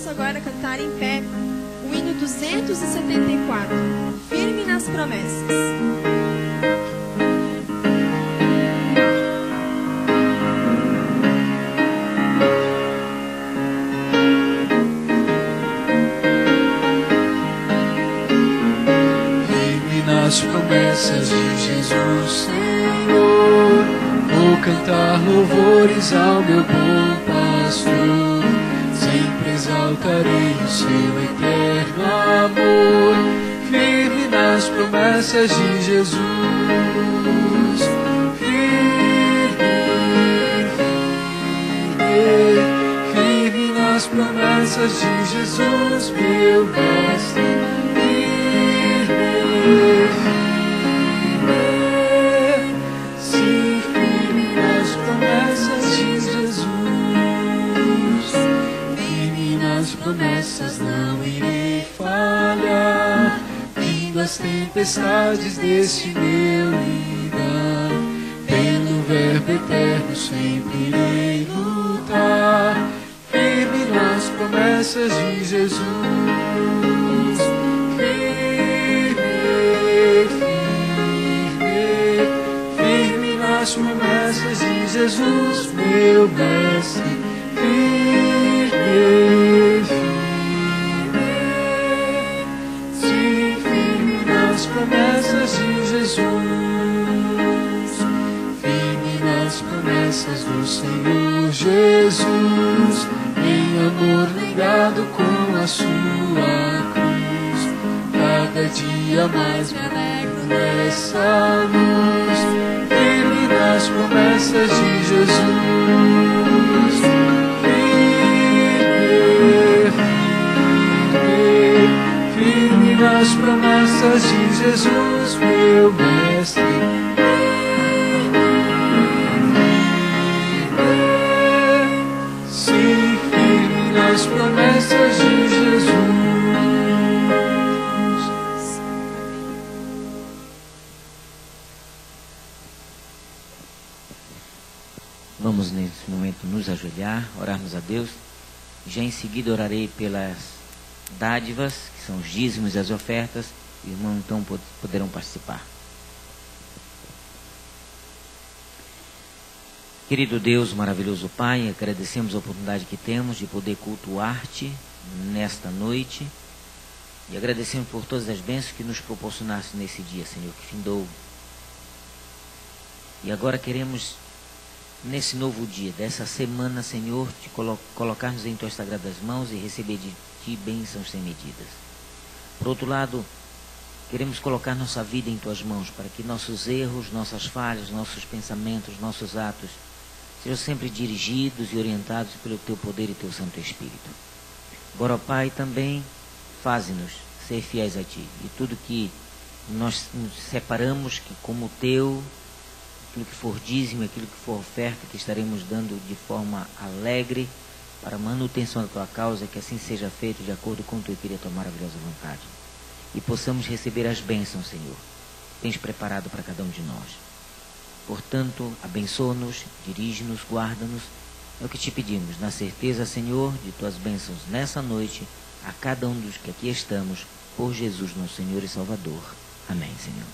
vamos agora cantar em pé o hino 274, Firme nas Promessas. Nas promessas de Jesus, Senhor, vou cantar louvores ao meu bom pastor. Sempre exaltarei o seu eterno amor, firme nas promessas de Jesus. Firme nas promessas de Jesus, meu mestre. Sim, firme nas promessas de Jesus. Firme nas promessas, não irei falhar. Vindo as tempestades deste meu lidar, pelo verbo eterno sempre irei lutar. Firme nas promessas de Jesus. As promessas de Jesus, meu mestre, firme, sim, firme nas promessas de Jesus, firme nas promessas do Senhor Jesus, em amor ligado com a sua cruz, cada dia mais me alegro nessa luz. Nas promessas de Jesus, firme nas promessas de Jesus, meu mestre. Sim, firme nas promessas de Jesus. Vamos nesse momento nos ajoelhar, orarmos a Deus. Já em seguida orarei pelas dádivas, que são os dízimos e as ofertas. Os irmãos então poderão participar. Querido Deus, maravilhoso Pai, agradecemos a oportunidade que temos de poder cultuar-te nesta noite. E agradecemos por todas as bênçãos que nos proporcionaste nesse dia, Senhor, que findou. E agora queremos, nesse novo dia, dessa semana, Senhor, te colocar-nos em tuas sagradas mãos e receber de ti bênçãos sem medidas. Por outro lado, queremos colocar nossa vida em tuas mãos, para que nossos erros, nossas falhas, nossos pensamentos, nossos atos sejam sempre dirigidos e orientados pelo teu poder e teu Santo Espírito. Agora, ó Pai, também faze-nos ser fiéis a ti, e tudo que nós nos separamos que como teu, aquilo que for dízimo, aquilo que for oferta, que estaremos dando de forma alegre para a manutenção da tua causa, que assim seja feito de acordo com tua querida, tua maravilhosa vontade. E possamos receber as bênçãos, Senhor, que tens preparado para cada um de nós. Portanto, abençoa-nos, dirige-nos, guarda-nos, é o que te pedimos, na certeza, Senhor, de tuas bênçãos nessa noite, a cada um dos que aqui estamos, por Jesus, nosso Senhor e Salvador. Amém, Senhor.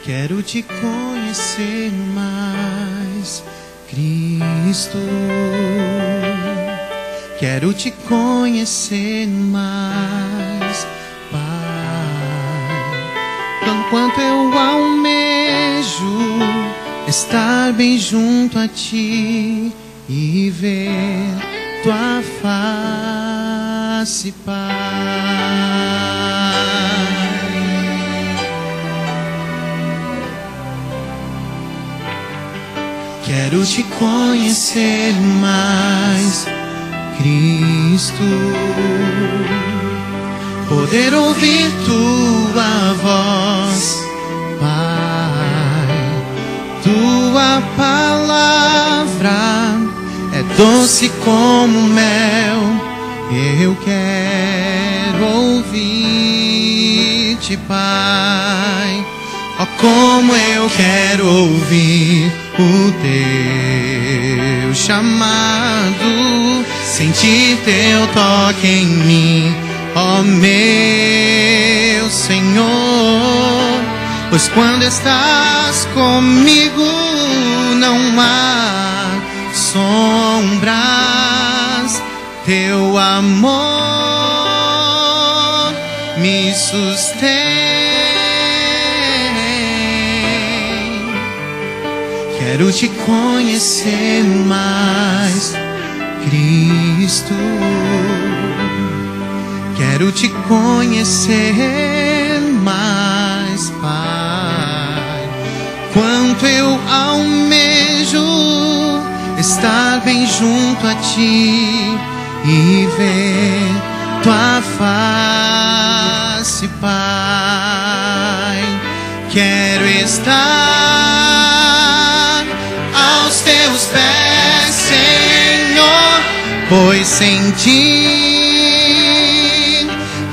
Quero te conhecer mais, Cristo. Quero te conhecer mais, Pai. Quanto eu almejo estar bem junto a ti e ver tua face, Pai. Quero te conhecer mais, Cristo. Poder ouvir tua voz, Pai. Tua palavra é doce como mel. Eu quero ouvir-te, Pai. Oh, como eu quero ouvir o teu chamado, sentir teu toque em mim, ó meu Senhor. Pois quando estás comigo não há sombras, teu amor me sustém. Quero te conhecer mais, Cristo. Quero te conhecer mais, Pai. Quanto eu almejo estar bem junto a ti e ver tua face, Pai. Quero estar aos teus pés, Senhor, pois sem ti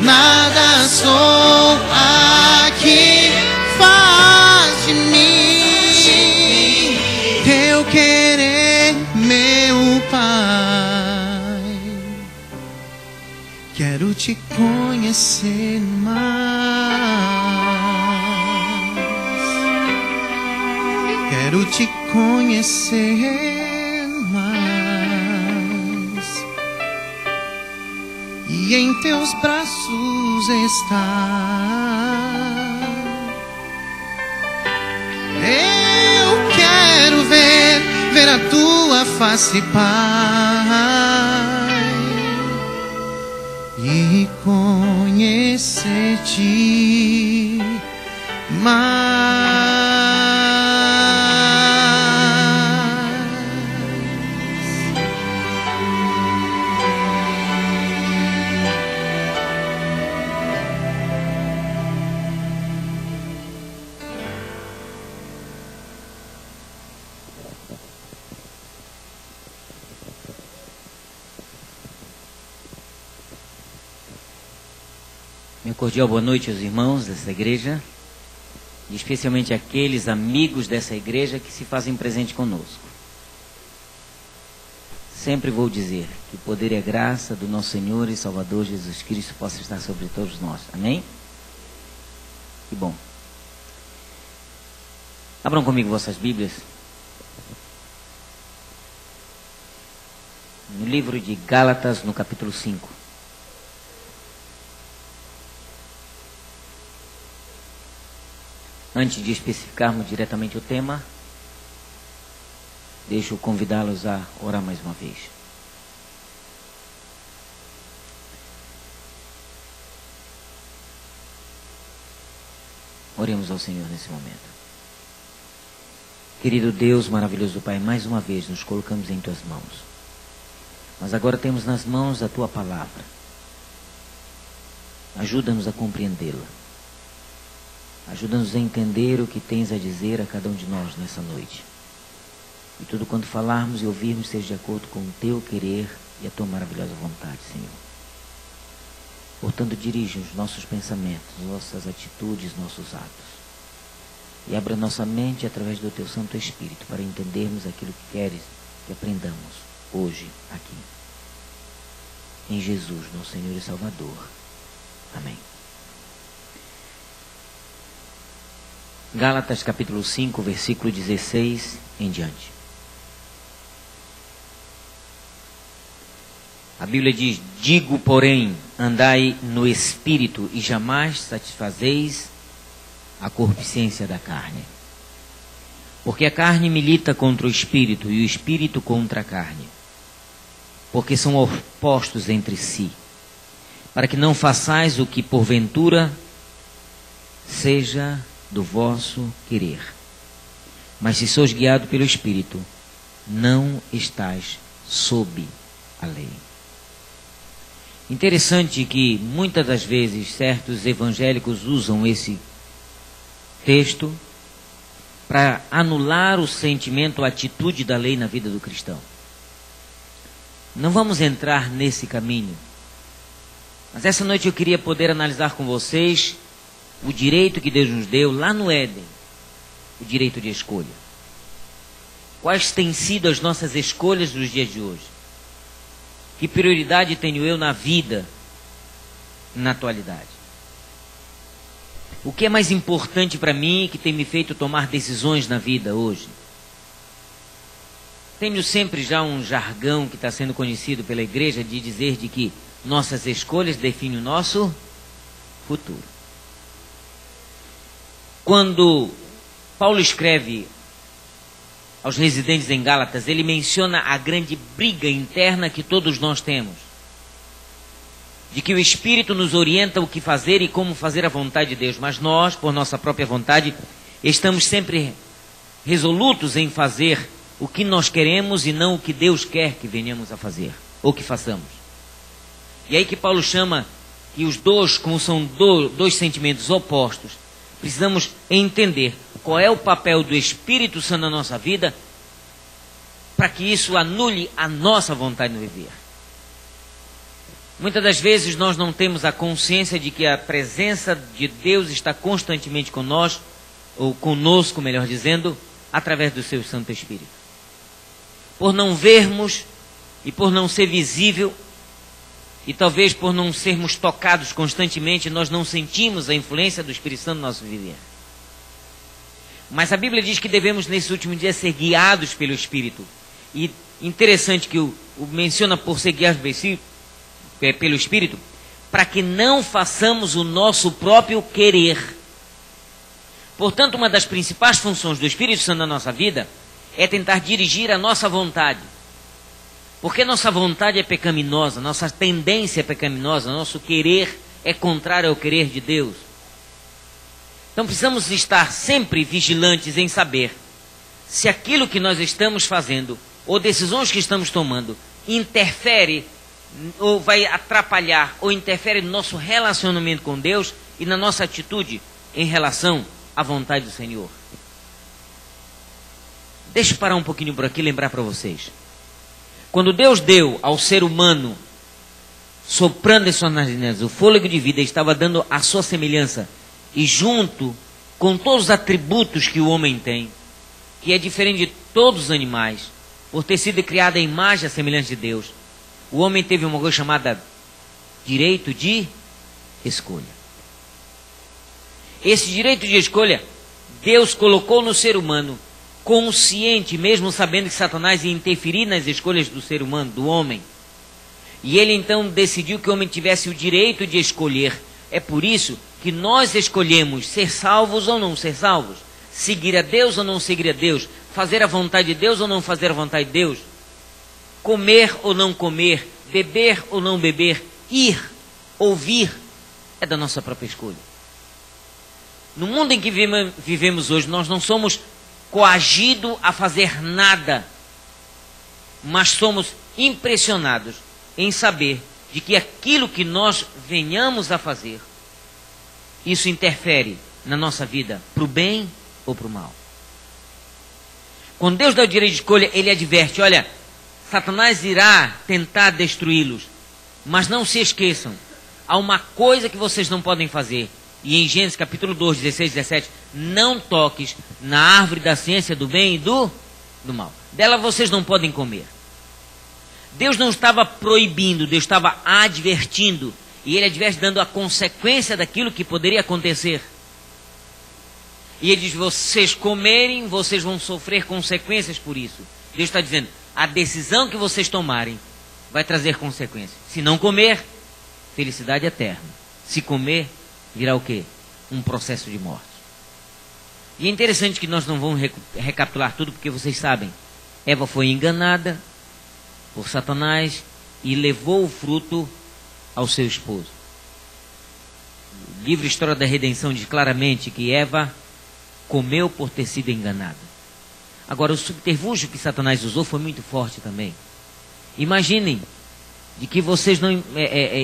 nada sou. Aqui faz de mim teu querer, meu Pai. Quero te conhecer mais. Quero te conhecer mais e em teus braços estar. Eu quero ver a tua face, Pai, e conhecer-te mais. Meu cordial boa noite aos irmãos dessa igreja, e especialmente aqueles amigos dessa igreja que se fazem presente conosco. Sempre vou dizer que o poder e a graça do nosso Senhor e Salvador Jesus Cristo possa estar sobre todos nós. Amém? Que bom. Abram comigo vossas Bíblias no livro de Gálatas, no capítulo 5. Antes de especificarmos diretamente o tema, deixo convidá-los a orar mais uma vez. Oremos ao Senhor nesse momento. Querido Deus, maravilhoso Pai, mais uma vez nos colocamos em Tuas mãos. Mas agora temos nas mãos a Tua palavra. Ajuda-nos a compreendê-la. Ajuda-nos a entender o que tens a dizer a cada um de nós nessa noite. E tudo quanto falarmos e ouvirmos seja de acordo com o Teu querer e a Tua maravilhosa vontade, Senhor. Portanto, dirige os nossos pensamentos, nossas atitudes, nossos atos. E abra nossa mente através do Teu Santo Espírito para entendermos aquilo que queres que aprendamos hoje aqui. Em Jesus, nosso Senhor e Salvador. Amém. Gálatas capítulo 5, versículo 16 em diante. A Bíblia diz: digo, porém, andai no Espírito e jamais satisfazeis a concupiscência da carne. Porque a carne milita contra o Espírito e o Espírito contra a carne. Porque são opostos entre si, para que não façais o que porventura seja do vosso querer. Mas se sois guiado pelo Espírito, não estais sob a lei. Interessante que muitas das vezes certos evangélicos usam esse texto para anular o sentimento, a atitude da lei na vida do cristão. Não vamos entrar nesse caminho, mas essa noite eu queria poder analisar com vocês o direito que Deus nos deu lá no Éden, o direito de escolha. Quais têm sido as nossas escolhas dos dias de hoje? Que prioridade tenho eu na vida, na atualidade? O que é mais importante para mim que tem me feito tomar decisões na vida hoje? Tenho sempre já um jargão que está sendo conhecido pela igreja de dizer de que nossas escolhas definem o nosso futuro. Quando Paulo escreve aos residentes em Gálatas, ele menciona a grande briga interna que todos nós temos. De que o Espírito nos orienta o que fazer e como fazer a vontade de Deus. Mas nós, por nossa própria vontade, estamos sempre resolutos em fazer o que nós queremos e não o que Deus quer que venhamos a fazer, ou que façamos. E aí que Paulo chama que os dois, como são dois sentimentos opostos, precisamos entender qual é o papel do Espírito Santo na nossa vida para que isso anule a nossa vontade de viver. Muitas das vezes nós não temos a consciência de que a presença de Deus está constantemente conosco, ou conosco, melhor dizendo, através do seu Santo Espírito. Por não vermos e por não ser visível, e talvez por não sermos tocados constantemente, nós não sentimos a influência do Espírito Santo no nosso viver. Mas a Bíblia diz que devemos, nesse último dia, ser guiados pelo Espírito. E interessante que o menciona por ser guiados pelo Espírito, para que não façamos o nosso próprio querer. Portanto, uma das principais funções do Espírito Santo na nossa vida é tentar dirigir a nossa vontade. Porque nossa vontade é pecaminosa, nossa tendência é pecaminosa, nosso querer é contrário ao querer de Deus. Então precisamos estar sempre vigilantes em saber se aquilo que nós estamos fazendo ou decisões que estamos tomando interfere ou vai atrapalhar ou interfere no nosso relacionamento com Deus e na nossa atitude em relação à vontade do Senhor. Deixa eu parar um pouquinho por aqui e lembrar para vocês. Quando Deus deu ao ser humano, soprando em suas narinas o fôlego de vida, estava dando a sua semelhança, e junto com todos os atributos que o homem tem, que é diferente de todos os animais, por ter sido criado à imagem e à semelhança de Deus, o homem teve uma coisa chamada direito de escolha. Esse direito de escolha, Deus colocou no ser humano, consciente, mesmo sabendo que Satanás ia interferir nas escolhas do ser humano, do homem. E ele então decidiu que o homem tivesse o direito de escolher. É por isso que nós escolhemos ser salvos ou não ser salvos, seguir a Deus ou não seguir a Deus, fazer a vontade de Deus ou não fazer a vontade de Deus, comer ou não comer, beber ou não beber, ir ou vir, é da nossa própria escolha. No mundo em que vivemos hoje, nós não somos coagidos a fazer nada, mas somos impressionados em saber de que aquilo que nós venhamos a fazer, isso interfere na nossa vida, para o bem ou para o mal. Quando Deus dá o direito de escolha, Ele adverte, olha, Satanás irá tentar destruí-los, mas não se esqueçam, há uma coisa que vocês não podem fazer. E em Gênesis capítulo 2, 16 e 17, não toques na árvore da ciência do bem e do mal. Dela vocês não podem comer. Deus não estava proibindo, Deus estava advertindo. E Ele adverte dando a consequência daquilo que poderia acontecer. E ele diz, vocês comerem, vocês vão sofrer consequências por isso. Deus está dizendo, a decisão que vocês tomarem vai trazer consequências. Se não comer, felicidade eterna. Se comer, virá o quê? Um processo de morte. E é interessante que nós não vamos recapitular tudo, porque vocês sabem, Eva foi enganada por Satanás e levou o fruto ao seu esposo. O livro História da Redenção diz claramente que Eva comeu por ter sido enganada. Agora, o subterfúgio que Satanás usou foi muito forte também. Imaginem, de que vocês não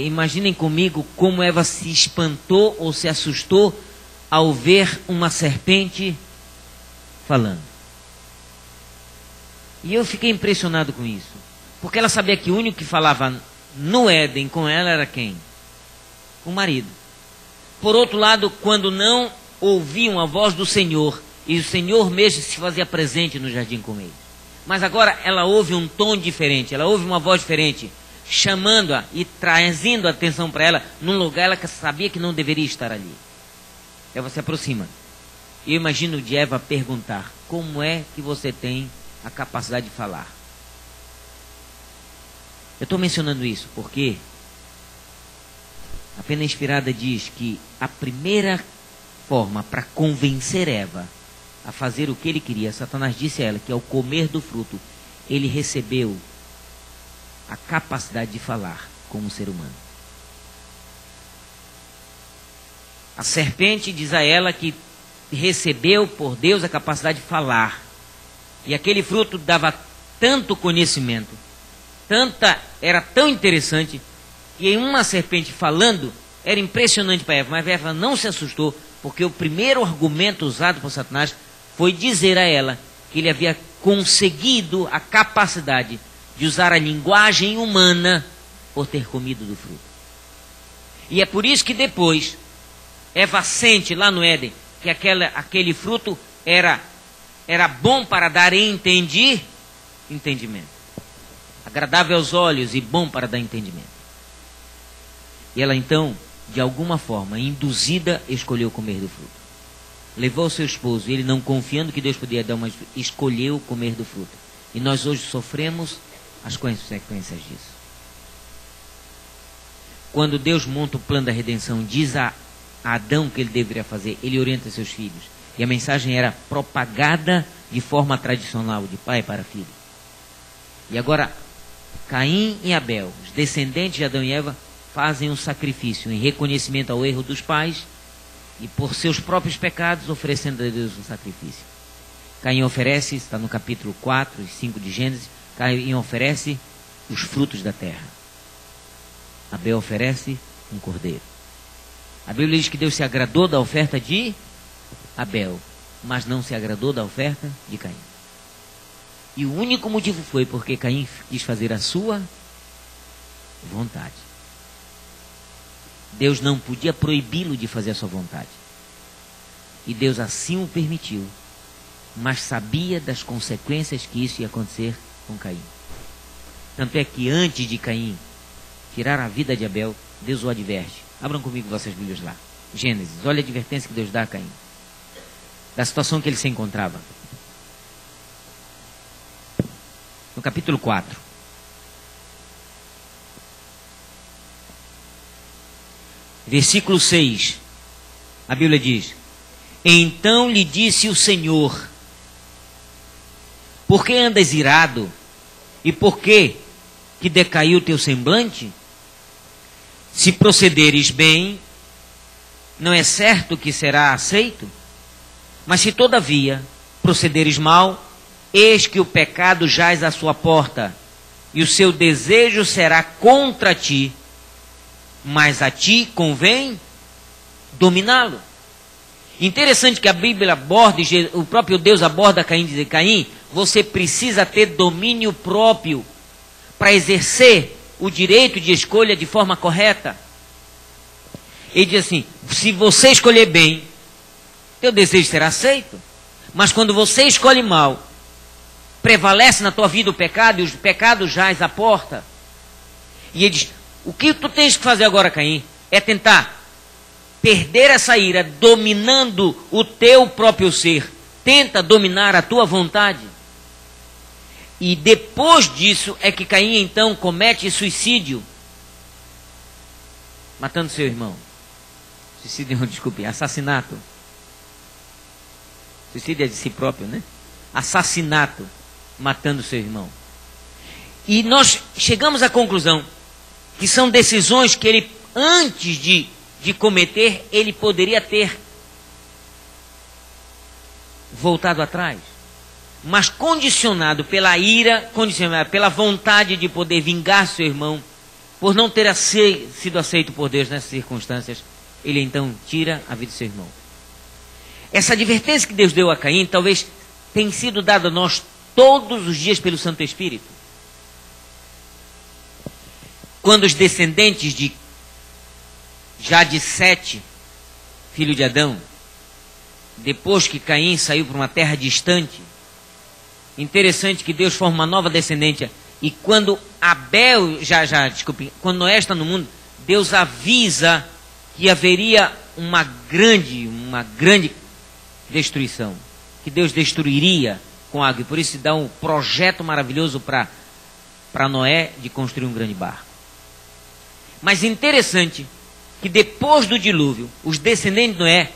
imaginem comigo como Eva se espantou ou se assustou ao ver uma serpente falando. E eu fiquei impressionado com isso, porque ela sabia que o único que falava no Éden com ela era quem? O marido. Por outro lado, quando não ouviam a voz do Senhor, e o Senhor mesmo se fazia presente no jardim com eles. Mas agora ela ouve um tom diferente, ela ouve uma voz diferente, chamando-a e trazendo a atenção para ela num lugar ela que sabia que não deveria estar ali. Eva se aproxima. E eu imagino de Eva perguntar, como é que você tem a capacidade de falar? Eu estou mencionando isso porque a Pena Inspirada diz que a primeira forma para convencer Eva a fazer o que ele queria, Satanás disse a ela que ao comer do fruto, ele recebeu a capacidade de falar como ser humano. A serpente diz a ela que recebeu por Deus a capacidade de falar. E aquele fruto dava tanto conhecimento, era tão interessante, que em uma serpente falando, era impressionante para Eva. Mas Eva não se assustou, porque o primeiro argumento usado por Satanás foi dizer a ela que ele havia conseguido a capacidade de usar a linguagem humana por ter comido do fruto. E é por isso que depois Eva sente lá no Éden que aquele fruto era bom para dar entendimento, agradável aos olhos e bom para dar entendimento. E ela então, de alguma forma, induzida, escolheu comer do fruto. Levou seu esposo, e ele, não confiando que Deus podia dar uma, escolheu comer do fruto. E nós hoje sofremos as consequências disso. Quando Deus monta o plano da redenção, diz a Adão o que ele deveria fazer, ele orienta seus filhos. E a mensagem era propagada de forma tradicional, de pai para filho. E agora, Caim e Abel, os descendentes de Adão e Eva, fazem um sacrifício em reconhecimento ao erro dos pais e por seus próprios pecados, oferecendo a Deus um sacrifício. Caim oferece, está no capítulo 4 e 5 de Gênesis, Caim oferece os frutos da terra. Abel oferece um cordeiro. A Bíblia diz que Deus se agradou da oferta de Abel, mas não se agradou da oferta de Caim. E o único motivo foi porque Caim quis fazer a sua vontade. Deus não podia proibi-lo de fazer a sua vontade. E Deus assim o permitiu, mas sabia das consequências que isso ia acontecer com Caim. Tanto é que antes de Caim tirar a vida de Abel, Deus o adverte. Abram comigo vossas Bíblias lá. Gênesis, olha a advertência que Deus dá a Caim, da situação que ele se encontrava. No capítulo 4. Versículo 6. A Bíblia diz: então lhe disse o Senhor: por que andas irado? E por que decaiu o teu semblante? Se procederes bem, não é certo que será aceito? Mas se todavia procederes mal, eis que o pecado jaz à sua porta, e o seu desejo será contra ti, mas a ti convém dominá-lo. Interessante que a Bíblia aborda, o próprio Deus aborda Caim e diz: Caim, você precisa ter domínio próprio para exercer o direito de escolha de forma correta. Ele diz assim: se você escolher bem, teu desejo será aceito. Mas quando você escolhe mal, prevalece na tua vida o pecado, e os pecados jaz à porta. E ele diz: o que tu tens que fazer agora, Caim, é tentar perder essa ira, dominando o teu próprio ser, tenta dominar a tua vontade. E depois disso é que Caim então comete suicídio, matando seu irmão. Suicídio, desculpe, assassinato. Suicídio é de si próprio, né? Assassinato, matando seu irmão. E nós chegamos à conclusão que são decisões que ele, antes de cometer, ele poderia ter voltado atrás. Mas condicionado pela ira, condicionado pela vontade de poder vingar seu irmão, por não ter sido aceito por Deus nessas circunstâncias, ele então tira a vida de seu irmão. Essa advertência que Deus deu a Caim, talvez tenha sido dada a nós todos os dias pelo Santo Espírito. Quando os descendentes de Sete, filho de Adão, depois que Caim saiu para uma terra distante, interessante que Deus forma uma nova descendência, e quando quando Noé está no mundo, Deus avisa que haveria uma grande destruição, que Deus destruiria com água, e por isso se dá um projeto maravilhoso para Noé de construir um grande barco. Mas interessante que depois do dilúvio, os descendentes de Noé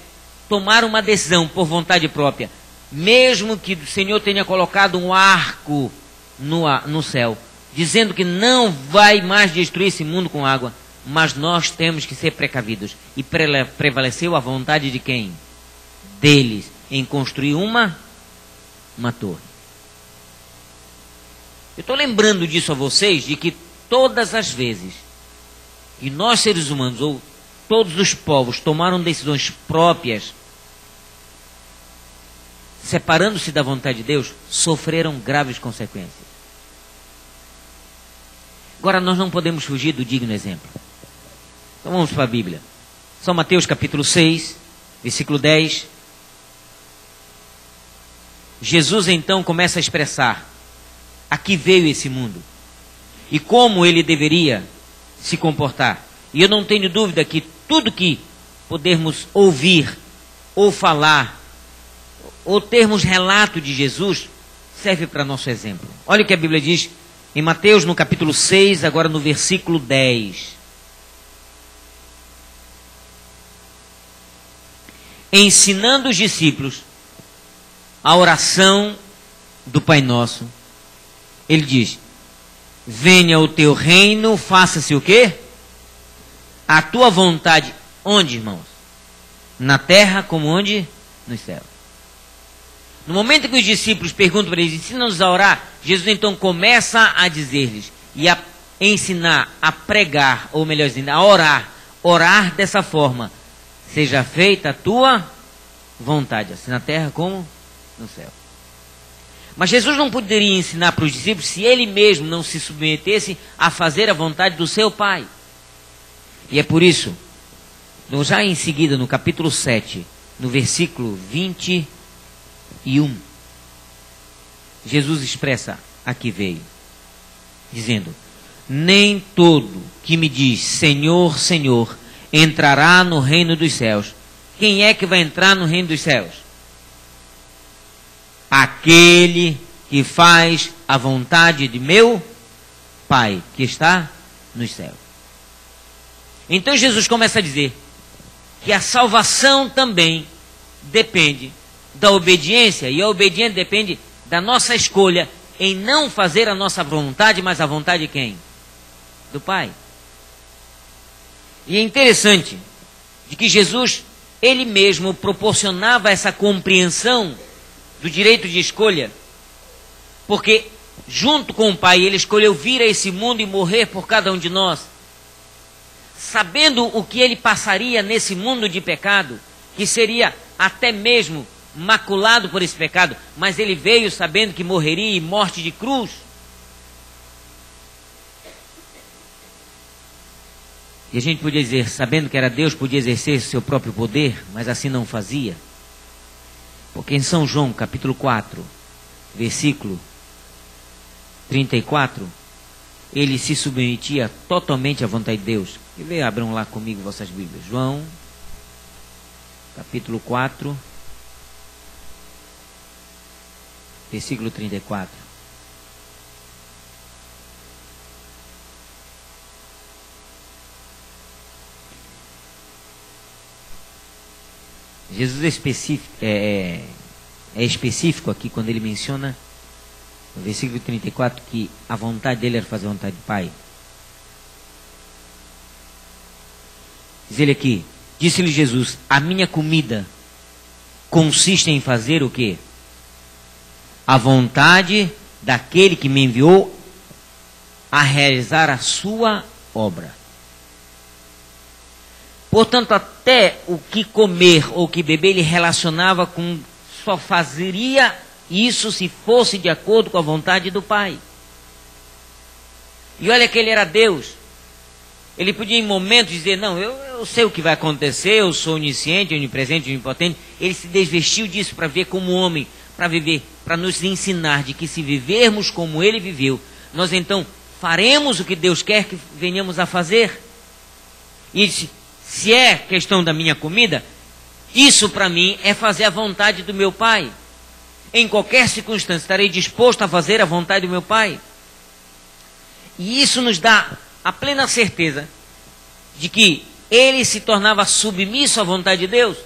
tomaram uma decisão por vontade própria, mesmo que o Senhor tenha colocado um arco no céu, dizendo que não vai mais destruir esse mundo com água, mas nós temos que ser precavidos. E prevaleceu a vontade de quem? Deles, em construir uma torre. Eu estou lembrando disso a vocês, de que todas as vezes que nós seres humanos, ou todos os povos, tomaram decisões próprias, separando-se da vontade de Deus, sofreram graves consequências. Agora nós não podemos fugir do digno exemplo. Então vamos para a Bíblia. São Mateus capítulo 6, versículo 10. Jesus então começa a expressar a que veio esse mundo e como ele deveria se comportar. E eu não tenho dúvida que tudo que pudermos ouvir ou falar ou termos relato de Jesus serve para nosso exemplo. Olha o que a Bíblia diz em Mateus no capítulo 6, agora no versículo 10. Ensinando os discípulos a oração do Pai Nosso, ele diz: venha o teu reino, faça-se o quê? A tua vontade. Onde, irmãos? Na terra como onde? No céu. No momento que os discípulos perguntam para eles, ensina-nos a orar, Jesus então começa a dizer-lhes e a ensinar, a pregar, ou melhor dizendo, a orar dessa forma: seja feita a tua vontade, assim na terra como no céu. Mas Jesus não poderia ensinar para os discípulos se ele mesmo não se submetesse a fazer a vontade do seu Pai. E é por isso, já em seguida, no capítulo 7, no versículo 21, Jesus expressa a que veio, dizendo: nem todo que me diz Senhor, Senhor, entrará no reino dos céus. Quem é que vai entrar no reino dos céus? Aquele que faz a vontade de meu Pai, que está nos céus. Então Jesus começa a dizer que a salvação também depende da obediência, e a obediência depende da nossa escolha em não fazer a nossa vontade, mas a vontade de quem? Do Pai. E é interessante de que Jesus, ele mesmo proporcionava essa compreensão do direito de escolha, porque junto com o Pai ele escolheu vir a esse mundo e morrer por cada um de nós, sabendo o que ele passaria nesse mundo de pecado, que seria até mesmo maculado por esse pecado, mas ele veio sabendo que morreria em morte de cruz. E a gente podia dizer, sabendo que era Deus, podia exercer seu próprio poder, mas assim não fazia. Porque em São João, capítulo 4, versículo 34, ele se submetia totalmente à vontade de Deus. E abram lá comigo vossas Bíblias. João, capítulo 4, versículo 34. Jesus é específico aqui quando ele menciona no versículo 34 que a vontade dele era fazer a vontade do Pai. Diz ele aqui: disse-lhe Jesus, a minha comida consiste em fazer o quê? A vontade daquele que me enviou a realizar a sua obra. Portanto, até o que comer ou que beber ele relacionava com só fazeria isso se fosse de acordo com a vontade do Pai. E olha que ele era Deus. Ele podia em momentos dizer, não, eu sei o que vai acontecer, eu sou onisciente, onipresente, onipotente. Ele se desvestiu disso para ver como homem, para viver, para nos ensinar de que se vivermos como ele viveu, nós então faremos o que Deus quer que venhamos a fazer. E ele disse, se é questão da minha comida, isso para mim é fazer a vontade do meu Pai. Em qualquer circunstância estarei disposto a fazer a vontade do meu Pai. E isso nos dá a plena certeza de que ele se tornava submisso à vontade de Deus.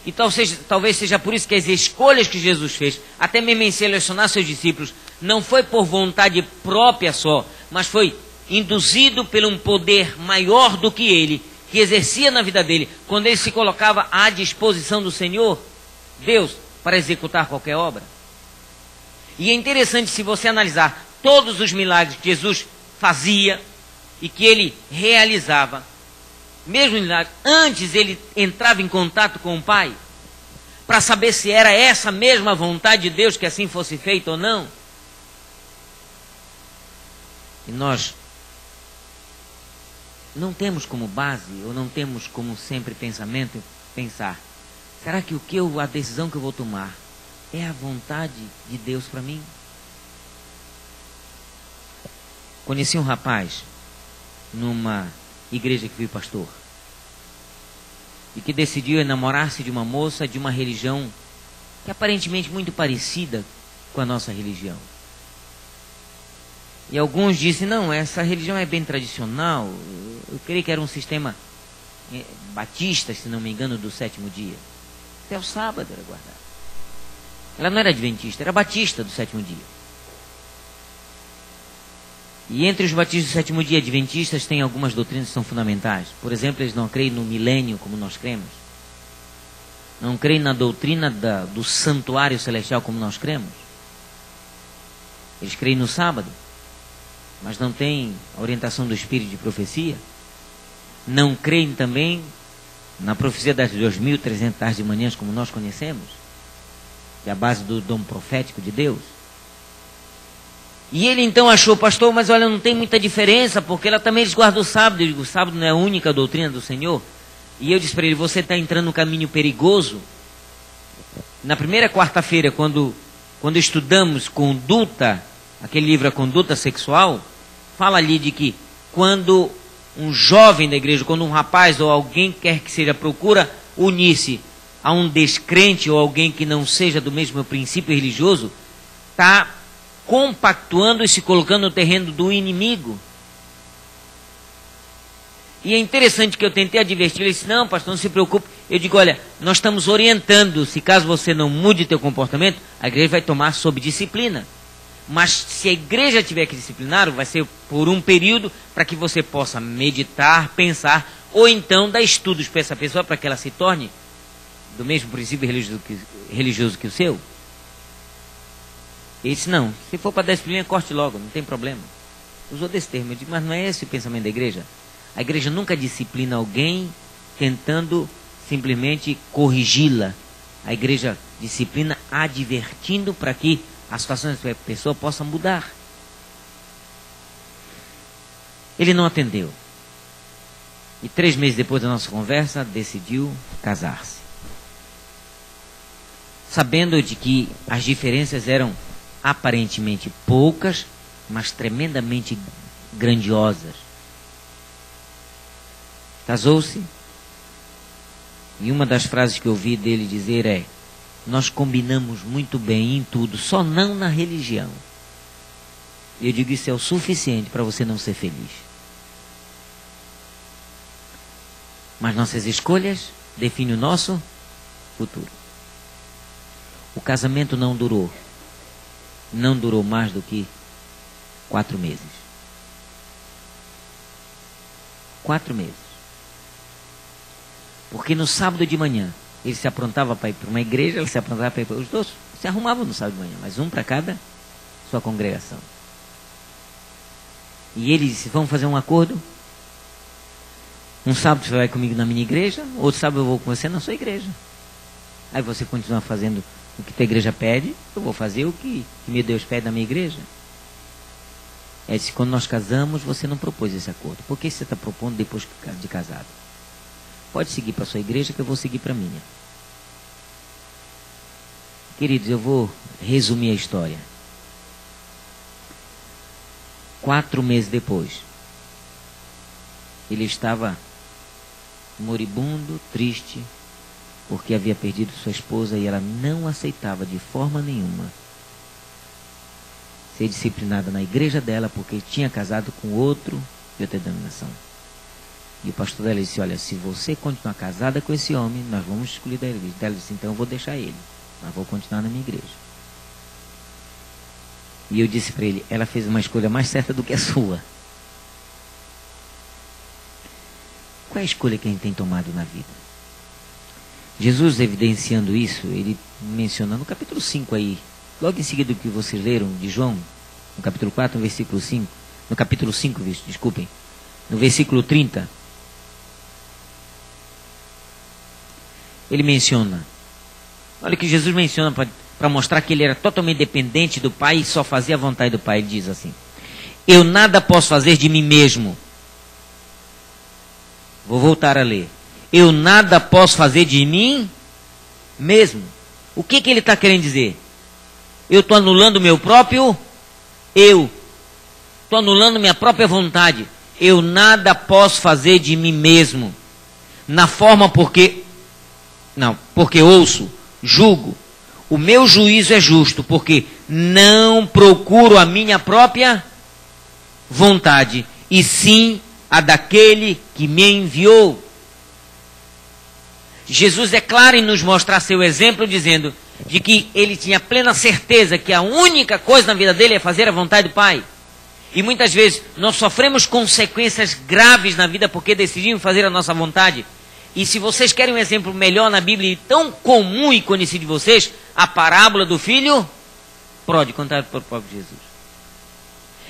E talvez seja por isso que as escolhas que Jesus fez, até mesmo em selecionar seus discípulos, não foi por vontade própria só, mas foi induzido por um poder maior do que ele, que exercia na vida dele, quando ele se colocava à disposição do Senhor, Deus, para executar qualquer obra. E é interessante se você analisar todos os milagres que Jesus fazia e que ele realizava, mesmo milagres, antes ele entrava em contato com o Pai, para saber se era essa mesma vontade de Deus que assim fosse feito ou não. E nós não temos como base, ou não temos como sempre pensamento, pensar, será que a decisão que eu vou tomar é a vontade de Deus para mim? Conheci um rapaz numa igreja que fui pastor, e que decidiu enamorar-se de uma moça de uma religião que aparentemente muito parecida com a nossa religião. E alguns dizem, não, essa religião é bem tradicional, eu creio que era um sistema batista, se não me engano, do sétimo dia. Até o sábado era guardado. Ela não era adventista, era batista do sétimo dia. E entre os batistas do sétimo dia adventistas tem algumas doutrinas que são fundamentais. Por exemplo, eles não creem no milênio como nós cremos. Não creem na doutrina do santuário celestial como nós cremos. Eles creem no sábado, mas não têm a orientação do espírito de profecia. Não creem também na profecia das 2.300 tardes de manhãs como nós conhecemos, que é a base do dom profético de Deus. E ele então achou, pastor, mas olha, não tem muita diferença, porque ela também guarda o sábado. Eu digo, o sábado não é a única doutrina do Senhor? E eu disse para ele, você está entrando num caminho perigoso. Na primeira quarta-feira, quando estudamos conduta, aquele livro A Conduta Sexual, fala ali de que quando um jovem da igreja, quando um rapaz ou alguém quer que seja, procura unir-se a um descrente ou alguém que não seja do mesmo princípio religioso, está compactuando e se colocando no terreno do inimigo. E é interessante que eu tentei advertir, ele disse, não, pastor, não se preocupe. Eu digo, olha, nós estamos orientando, se caso você não mude teu comportamento, a igreja vai tomar sob disciplina. Mas se a igreja tiver que disciplinar, vai ser por um período para que você possa meditar, pensar, ou então dar estudos para essa pessoa para que ela se torne do mesmo princípio religioso que o seu. Ele disse, não, se for para dar disciplina, corte logo, não tem problema. Usou desse termo. Eu disse, mas não é esse o pensamento da igreja? A igreja nunca disciplina alguém tentando simplesmente corrigi-la. A igreja disciplina advertindo para que a situação da pessoa possa mudar. Ele não atendeu. E 3 meses depois da nossa conversa, decidiu casar-se. Sabendo de que as diferenças eram aparentemente poucas, mas tremendamente grandiosas. Casou-se E uma das frases que eu ouvi dele dizer é: nós combinamos muito bem em tudo, só não na religião. Eu digo, isso é o suficiente para você não ser feliz. Mas nossas escolhas definem o nosso futuro. O casamento não durou mais do que 4 meses. 4 meses. Porque no sábado de manhã, ele se aprontava para ir para uma igreja, ele se aprontava para ir para... Os dois se arrumavam no sábado de manhã, mas um para cada sua congregação. E ele disse, vamos fazer um acordo? Um sábado você vai comigo na minha igreja, outro sábado eu vou com você na sua igreja. Aí você continua fazendo o que a igreja pede, eu vou fazer o que meu Deus pede na minha igreja. É disse, quando nós casamos, você não propôs esse acordo. Por que você está propondo depois de casado? Pode seguir para a sua igreja que eu vou seguir para a minha. Queridos, eu vou resumir a história. 4 meses depois, ele estava moribundo, triste, porque havia perdido sua esposa e ela não aceitava de forma nenhuma ser disciplinada na igreja dela, porque tinha casado com outro de outra denominação. E o pastor dela disse, olha, se você continuar casada com esse homem, nós vamos excluir da igreja. Ela disse, então eu vou deixar ele, mas vou continuar na minha igreja. E eu disse para ele, ela fez uma escolha mais certa do que a sua. Qual é a escolha que a gente tem tomado na vida? Jesus, evidenciando isso, ele menciona no capítulo 5 aí, logo em seguida do que vocês leram de João, no capítulo 4, no versículo 5, no capítulo 5, desculpem, no versículo 30, ele menciona, olha o que Jesus menciona para mostrar que ele era totalmente dependente do Pai e só fazia a vontade do Pai. Ele diz assim, eu nada posso fazer de mim mesmo. Vou voltar a ler. Eu nada posso fazer de mim mesmo. O que ele está querendo dizer? Eu estou anulando meu próprio eu. Estou anulando minha própria vontade. Eu nada posso fazer de mim mesmo. Na forma porque ouço, julgo. O meu juízo é justo, porque não procuro a minha própria vontade, e sim a daquele que me enviou. Jesus é claro em nos mostrar seu exemplo, dizendo de que ele tinha plena certeza que a única coisa na vida dele é fazer a vontade do Pai. E muitas vezes nós sofremos consequências graves na vida porque decidimos fazer a nossa vontade. E se vocês querem um exemplo melhor na Bíblia, tão comum e conhecido de vocês, a parábola do filho pródigo, contada pelo próprio Jesus.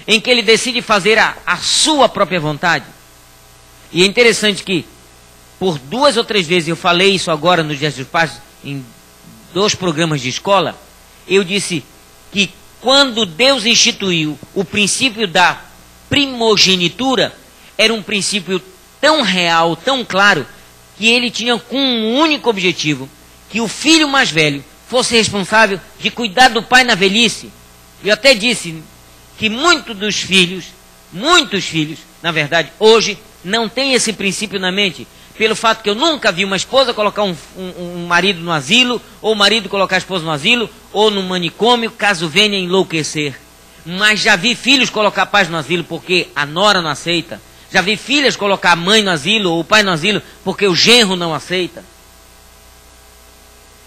Em que ele decide fazer a sua própria vontade. E é interessante que, por 2 ou 3 vezes, eu falei isso agora nos Dias dos Pais, em 2 programas de escola, eu disse que quando Deus instituiu o princípio da primogenitura, era um princípio tão real, tão claro, que ele tinha com um único objetivo, que o filho mais velho fosse responsável de cuidar do pai na velhice. Eu até disse que muitos filhos, na verdade, hoje, não têm esse princípio na mente, pelo fato que eu nunca vi uma esposa colocar um marido no asilo, ou o marido colocar a esposa no asilo, ou no manicômio, caso venha enlouquecer. Mas já vi filhos colocar pais no asilo porque a nora não aceita. Já vi filhas colocar a mãe no asilo ou o pai no asilo porque o genro não aceita.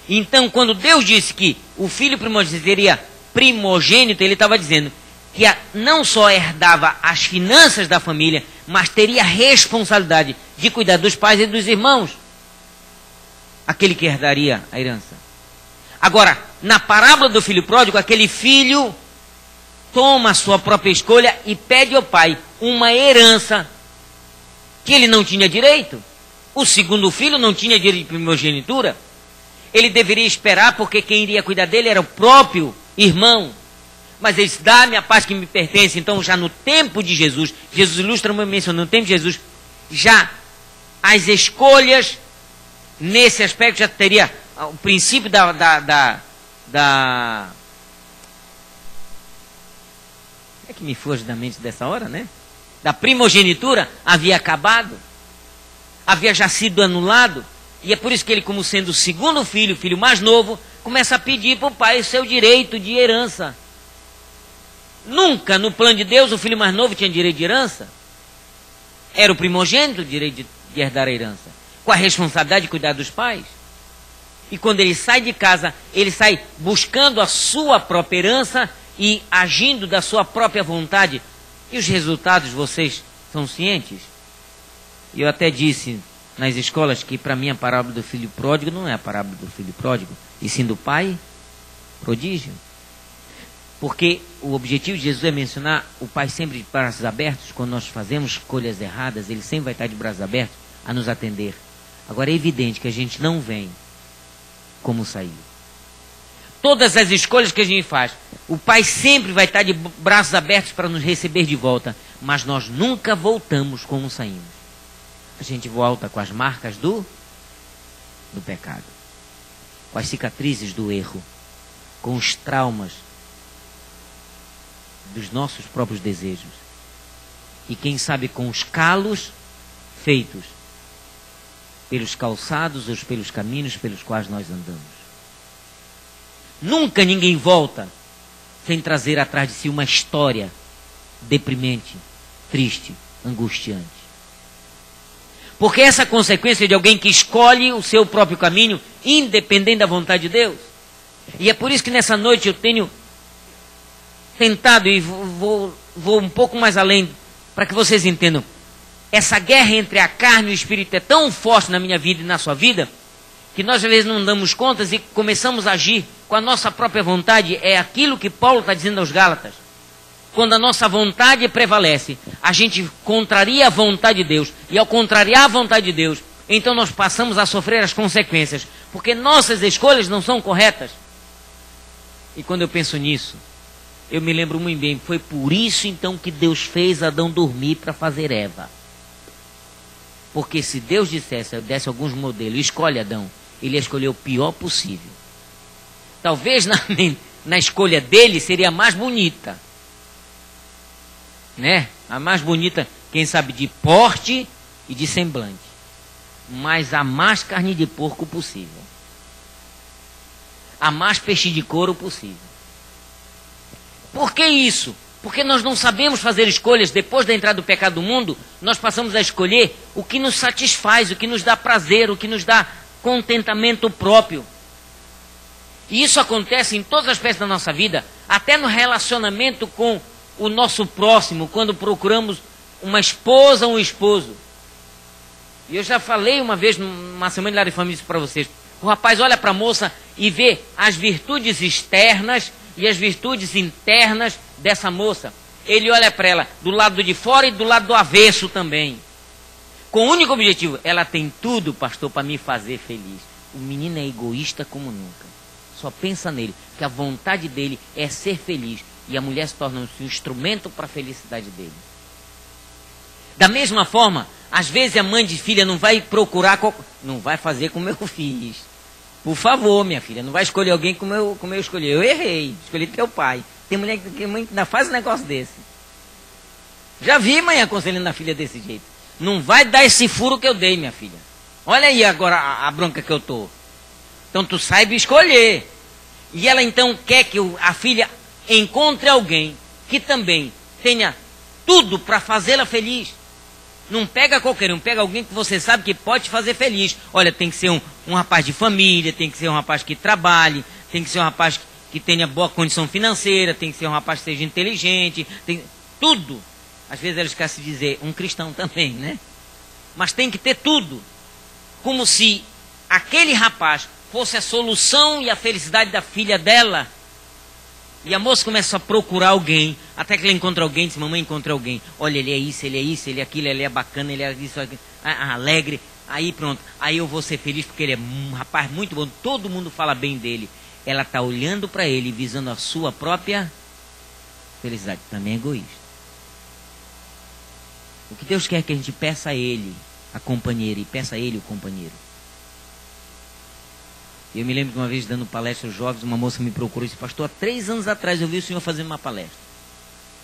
Então, quando Deus disse que o filho primogênito seria primogênito, ele estava dizendo que não só herdava as finanças da família, mas teria a responsabilidade de cuidar dos pais e dos irmãos. Aquele que herdaria a herança. Agora, na parábola do filho pródigo, aquele filho toma a sua própria escolha e pede ao pai uma herança que ele não tinha direito. O segundo filho não tinha direito de primogenitura. Ele deveria esperar porque quem iria cuidar dele era o próprio irmão. Mas ele disse, dá-me a parte que me pertence. Então já no tempo de Jesus, Jesus ilustra mencionando, no tempo de Jesus, já as escolhas nesse aspecto já teria o princípio é que me foge da mente dessa hora, né? Da primogenitura havia acabado, havia já sido anulado. E é por isso que ele, como sendo o segundo filho, o filho mais novo, começa a pedir para o pai o seu direito de herança. Nunca no plano de Deus o filho mais novo tinha direito de herança. Era o primogênito o direito de herdar a herança, com a responsabilidade de cuidar dos pais. E quando ele sai de casa, ele sai buscando a sua própria herança e agindo da sua própria vontade. E os resultados vocês são cientes? Eu até disse nas escolas que para mim a parábola do filho pródigo não é a parábola do filho pródigo, e sim do pai prodígio. Porque o objetivo de Jesus é mencionar o pai sempre de braços abertos. Quando nós fazemos escolhas erradas, ele sempre vai estar de braços abertos a nos atender. Agora é evidente que a gente não vem como saiu. Todas as escolhas que a gente faz, o pai sempre vai estar de braços abertos para nos receber de volta, mas nós nunca voltamos como saímos. A gente volta com as marcas do pecado, com as cicatrizes do erro, com os traumas dos nossos próprios desejos. E quem sabe com os calos feitos pelos calçados ou pelos caminhos pelos quais nós andamos. Nunca ninguém volta sem trazer atrás de si uma história deprimente, triste, angustiante. Porque essa é a consequência de alguém que escolhe o seu próprio caminho, independente da vontade de Deus. E é por isso que nessa noite eu tenho tentado, e vou um pouco mais além, para que vocês entendam. Essa guerra entre a carne e o espírito é tão forte na minha vida e na sua vida, que nós às vezes não damos contas e começamos a agir com a nossa própria vontade. É aquilo que Paulo está dizendo aos Gálatas. Quando a nossa vontade prevalece, a gente contraria a vontade de Deus. E ao contrariar a vontade de Deus, então nós passamos a sofrer as consequências. Porque nossas escolhas não são corretas. E quando eu penso nisso, eu me lembro muito bem. Foi por isso então que Deus fez Adão dormir para fazer Eva. Porque se Deus desse alguns modelos, escolhe Adão, ele ia escolher o pior possível. Talvez na escolha dele seria a mais bonita. Né? A mais bonita, quem sabe, de porte e de semblante. Mas a mais carne de porco possível. A mais peixe de couro possível. Por que isso? Porque nós não sabemos fazer escolhas. Depois da entrada do pecado do mundo, nós passamos a escolher o que nos satisfaz, o que nos dá prazer, o que nos dá contentamento próprio. E isso acontece em todas as aspectos da nossa vida, até no relacionamento com o nosso próximo, quando procuramos uma esposa ou um esposo. E eu já falei uma vez, numa semana de lar de família, isso para vocês. O rapaz olha para a moça e vê as virtudes externas e as virtudes internas dessa moça. Ele olha para ela do lado de fora e do lado do avesso também. Com o único objetivo, ela tem tudo, pastor, para me fazer feliz. O menino é egoísta como nunca. Só pensa nele, que a vontade dele é ser feliz. E a mulher se torna um instrumento para a felicidade dele. Da mesma forma, às vezes a mãe de filha não vai procurar, não vai fazer como eu fiz. Por favor, minha filha, não vai escolher alguém como eu escolhi. Eu errei, escolhi teu pai. Tem mulher que ainda faz um negócio desse. Já vi mãe aconselhando a filha desse jeito. Não vai dar esse furo que eu dei, minha filha. Olha aí agora a bronca que eu tô. Então tu saiba escolher. E ela então quer que a filha encontre alguém que também tenha tudo para fazê-la feliz. Não pega qualquer um, pega alguém que você sabe que pode te fazer feliz. Olha, tem que ser um rapaz de família, tem que ser um rapaz que trabalhe, tem que ser um rapaz que tenha boa condição financeira, tem que ser um rapaz que seja inteligente, tem tudo. Às vezes eles querem se dizer um cristão também, né? Mas tem que ter tudo. Como se aquele rapaz fosse a solução e a felicidade da filha dela. E a moça começa a procurar alguém, até que ela encontra alguém, diz, mamãe, encontra alguém. Olha, ele é isso, ele é aquilo, ele é bacana, ele é isso, alegre. Aí pronto, aí eu vou ser feliz porque ele é um rapaz muito bom, todo mundo fala bem dele. Ela está olhando para ele, visando a sua própria felicidade. Também é egoísta. O que Deus quer é que a gente peça a Ele a companheira e peça a Ele o companheiro. Eu me lembro de uma vez dando palestra aos jovens, uma moça me procurou e disse, pastor, há 3 anos atrás eu vi o senhor fazendo uma palestra.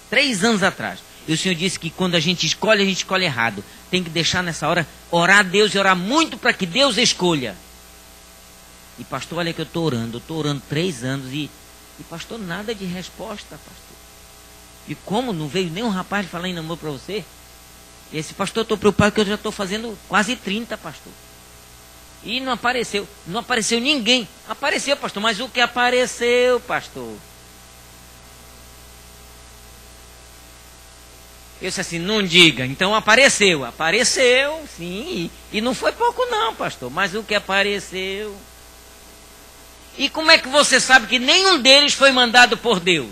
3 anos atrás. E o Senhor disse que quando a gente escolhe errado. Tem que deixar nessa hora, orar a Deus e orar muito para que Deus escolha. E pastor, olha que eu estou orando 3 anos e pastor, nada de resposta, pastor. E como não veio nenhum rapaz de falar em namoro para você? E esse pastor, eu estou preocupado que eu já estou fazendo quase 30, pastor. E não apareceu ninguém. Apareceu, pastor, mas o que apareceu, pastor? Eu disse assim, não diga. Então apareceu, sim. E não foi pouco não, pastor, mas o que apareceu? E como é que você sabe que nenhum deles foi mandado por Deus?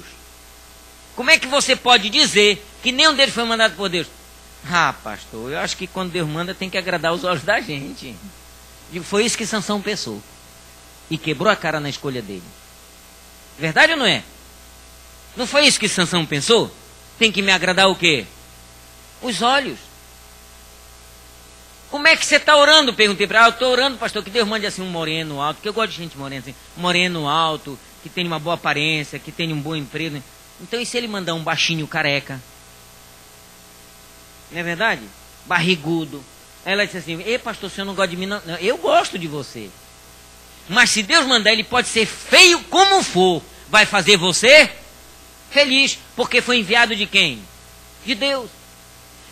Como é que você pode dizer que nenhum deles foi mandado por Deus? Ah, pastor, eu acho que quando Deus manda tem que agradar os olhos da gente. E foi isso que Sansão pensou. E quebrou a cara na escolha dele. Verdade ou não é? Não foi isso que Sansão pensou? Tem que me agradar o quê? Os olhos. Como é que você está orando? Perguntei para ele. Eu estou orando, pastor, que Deus mande assim um moreno alto, que eu gosto de gente morena assim. Moreno alto, que tenha uma boa aparência, que tenha um bom emprego. Então e se ele mandar um baixinho careca? Não é verdade? Barrigudo. Aí ela disse assim, ei pastor, o senhor não gosta de mim? Não, eu gosto de você. Mas se Deus mandar, ele pode ser feio como for. Vai fazer você feliz. Porque foi enviado de quem? De Deus.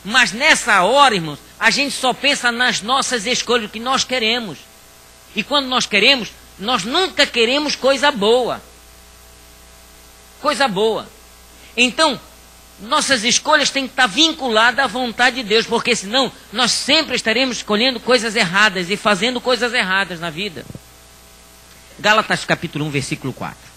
Mas nessa hora, irmãos, a gente só pensa nas nossas escolhas, o que nós queremos. E quando nós queremos, nós nunca queremos coisa boa. Coisa boa. Então, nossas escolhas têm que estar vinculadas à vontade de Deus, porque senão nós sempre estaremos escolhendo coisas erradas e fazendo coisas erradas na vida. Gálatas capítulo 1, versículo 4.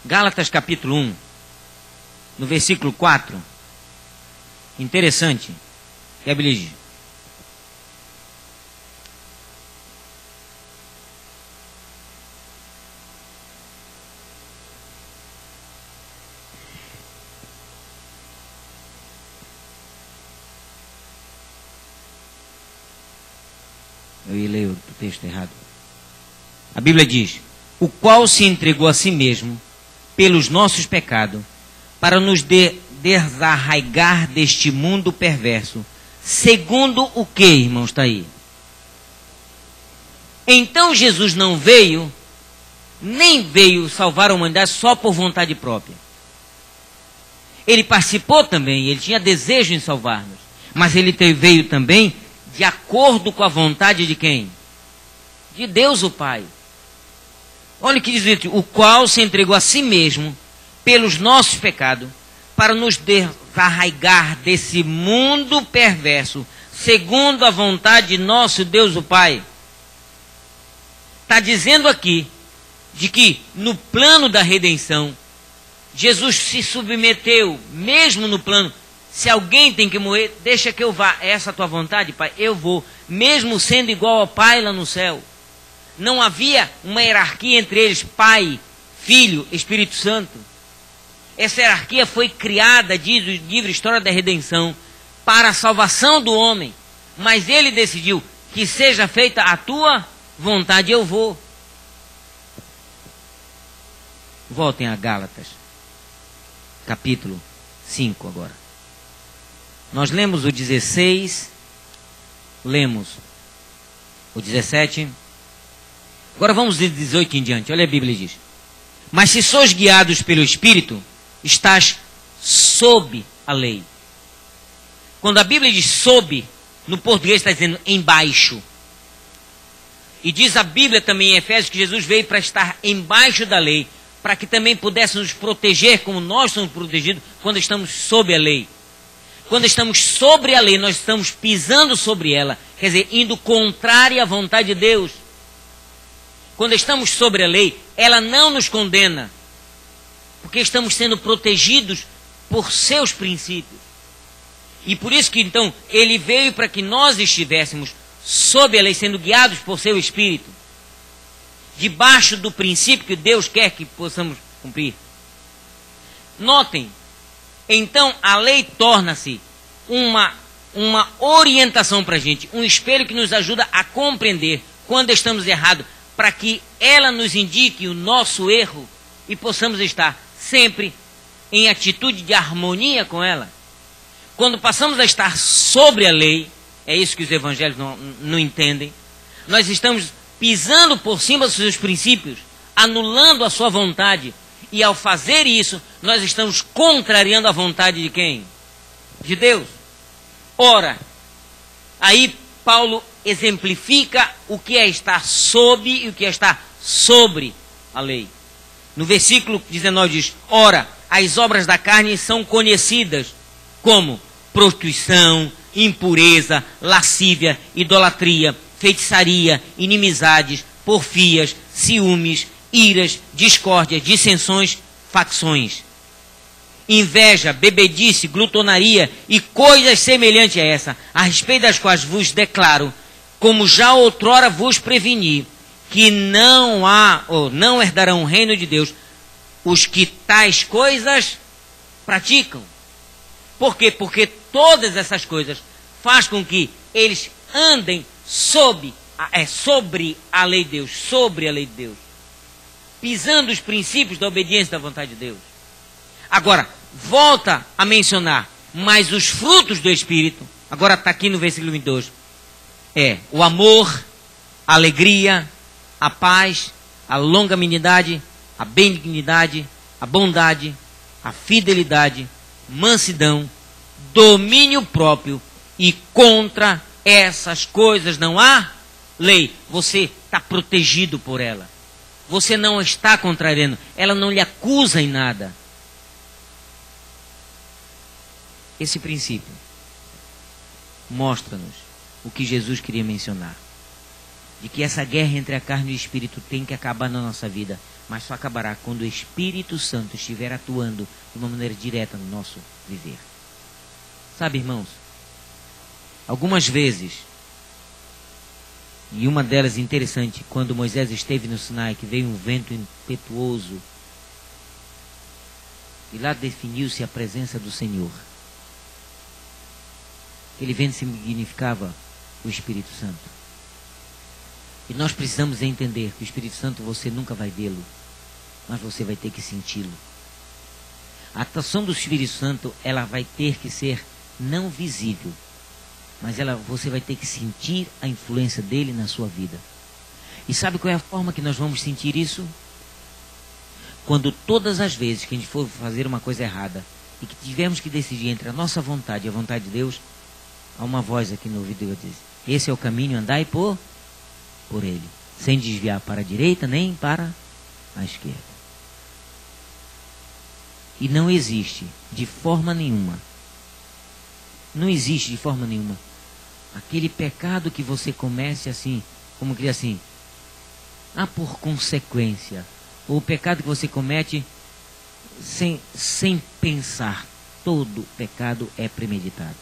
Gálatas capítulo 1, no versículo 4, interessante, que a Bíblia diz. Eu ia ler o texto errado. A Bíblia diz, o qual se entregou a si mesmo pelos nossos pecados, para nos desarraigar deste mundo perverso, segundo o que, irmãos, está aí? Então Jesus não veio, nem veio salvar a humanidade só por vontade própria. Ele participou também, ele tinha desejo em salvar-nos, mas ele veio também de acordo com a vontade de quem? De Deus o Pai. Olha o que diz, o qual se entregou a si mesmo pelos nossos pecados, para nos desarraigar desse mundo perverso, segundo a vontade de nosso Deus o Pai. Está dizendo aqui, de que no plano da redenção, Jesus se submeteu, mesmo no plano, se alguém tem que morrer, deixa que eu vá. É essa a tua vontade, Pai? Eu vou, mesmo sendo igual ao Pai lá no céu. Não havia uma hierarquia entre eles, Pai, Filho, Espírito Santo. Essa hierarquia foi criada, diz o livro História da Redenção, para a salvação do homem. Mas ele decidiu que seja feita a tua vontade, eu vou. Voltem a Gálatas, capítulo 5 agora. Nós lemos o 16, lemos o 17... Agora vamos de 18 em diante. Olha a Bíblia diz. Mas se sois guiados pelo Espírito, estás sob a lei. Quando a Bíblia diz sob, no português está dizendo embaixo. E diz a Bíblia também em Efésios que Jesus veio para estar embaixo da lei, para que também pudéssemos nos proteger como nós somos protegidos quando estamos sob a lei. Quando estamos sobre a lei, nós estamos pisando sobre ela, quer dizer, indo contrário à vontade de Deus. Quando estamos sobre a lei, ela não nos condena, porque estamos sendo protegidos por seus princípios. E por isso que então ele veio para que nós estivéssemos sob a lei, sendo guiados por seu Espírito, debaixo do princípio que Deus quer que possamos cumprir. Notem Então a lei torna-se uma orientação para a gente, um espelho que nos ajuda a compreender quando estamos errados, para que ela nos indique o nosso erro e possamos estar sempre em atitude de harmonia com ela. Quando passamos a estar sobre a lei, é isso que os evangelhos não entendem, nós estamos pisando por cima dos seus princípios, anulando a sua vontade, e ao fazer isso, nós estamos contrariando a vontade de quem? De Deus. Ora, aí Paulo exemplifica o que é estar sob e o que é estar sobre a lei. No versículo 19 diz: ora, as obras da carne são conhecidas como prostituição, impureza, lascívia, idolatria, feitiçaria, inimizades, porfias, ciúmes, iras, discórdias, dissensões, facções, inveja, bebedice, glutonaria e coisas semelhantes a essa, a respeito das quais vos declaro, como já outrora vos preveni, que não herdarão o reino de Deus os que tais coisas praticam. Por quê? Porque todas essas coisas faz com que eles andem sobre a lei de Deus, sobre a lei de Deus, pisando os princípios da obediência da vontade de Deus. Agora, volta a mencionar, mas os frutos do Espírito, agora está aqui no versículo 22, é o amor, a alegria, a paz, a longanimidade, a benignidade, a bondade, a fidelidade, mansidão, domínio próprio, e contra essas coisas não há lei. Você está protegido por ela. Você não está contrariando. Ela não lhe acusa em nada. Esse princípio mostra-nos o que Jesus queria mencionar. De que essa guerra entre a carne e o Espírito tem que acabar na nossa vida. Mas só acabará quando o Espírito Santo estiver atuando de uma maneira direta no nosso viver. Sabe, irmãos, algumas vezes, e uma delas interessante, quando Moisés esteve no Sinai, que veio um vento impetuoso, e lá definiu-se a presença do Senhor. Aquele vento significava o Espírito Santo. E nós precisamos entender que o Espírito Santo você nunca vai vê-lo, mas você vai ter que senti-lo. A atuação do Espírito Santo, ela vai ter que ser não visível, mas você vai ter que sentir a influência dele na sua vida. E sabe qual é a forma que nós vamos sentir isso? Quando todas as vezes que a gente for fazer uma coisa errada e que tivermos que decidir entre a nossa vontade e a vontade de Deus, há uma voz aqui no ouvido que diz: esse é o caminho, andai por ele, sem desviar para a direita nem para a esquerda. E não existe de forma nenhuma, aquele pecado que você comece assim, como que diz assim, por consequência, ou o pecado que você comete sem pensar. Todo pecado é premeditado.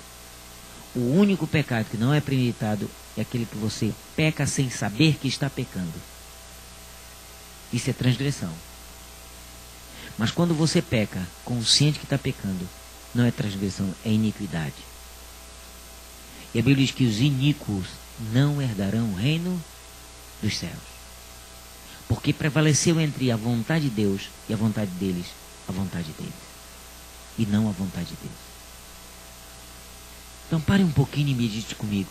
O único pecado que não é premeditado é aquele que você peca sem saber que está pecando. Isso é transgressão. Mas quando você peca consciente que está pecando, não é transgressão, é iniquidade. E a Bíblia diz que os iníquos não herdarão o reino dos céus. Porque prevaleceu entre a vontade de Deus e a vontade deles, a vontade deles. E não a vontade de Deus. Então pare um pouquinho e medite comigo.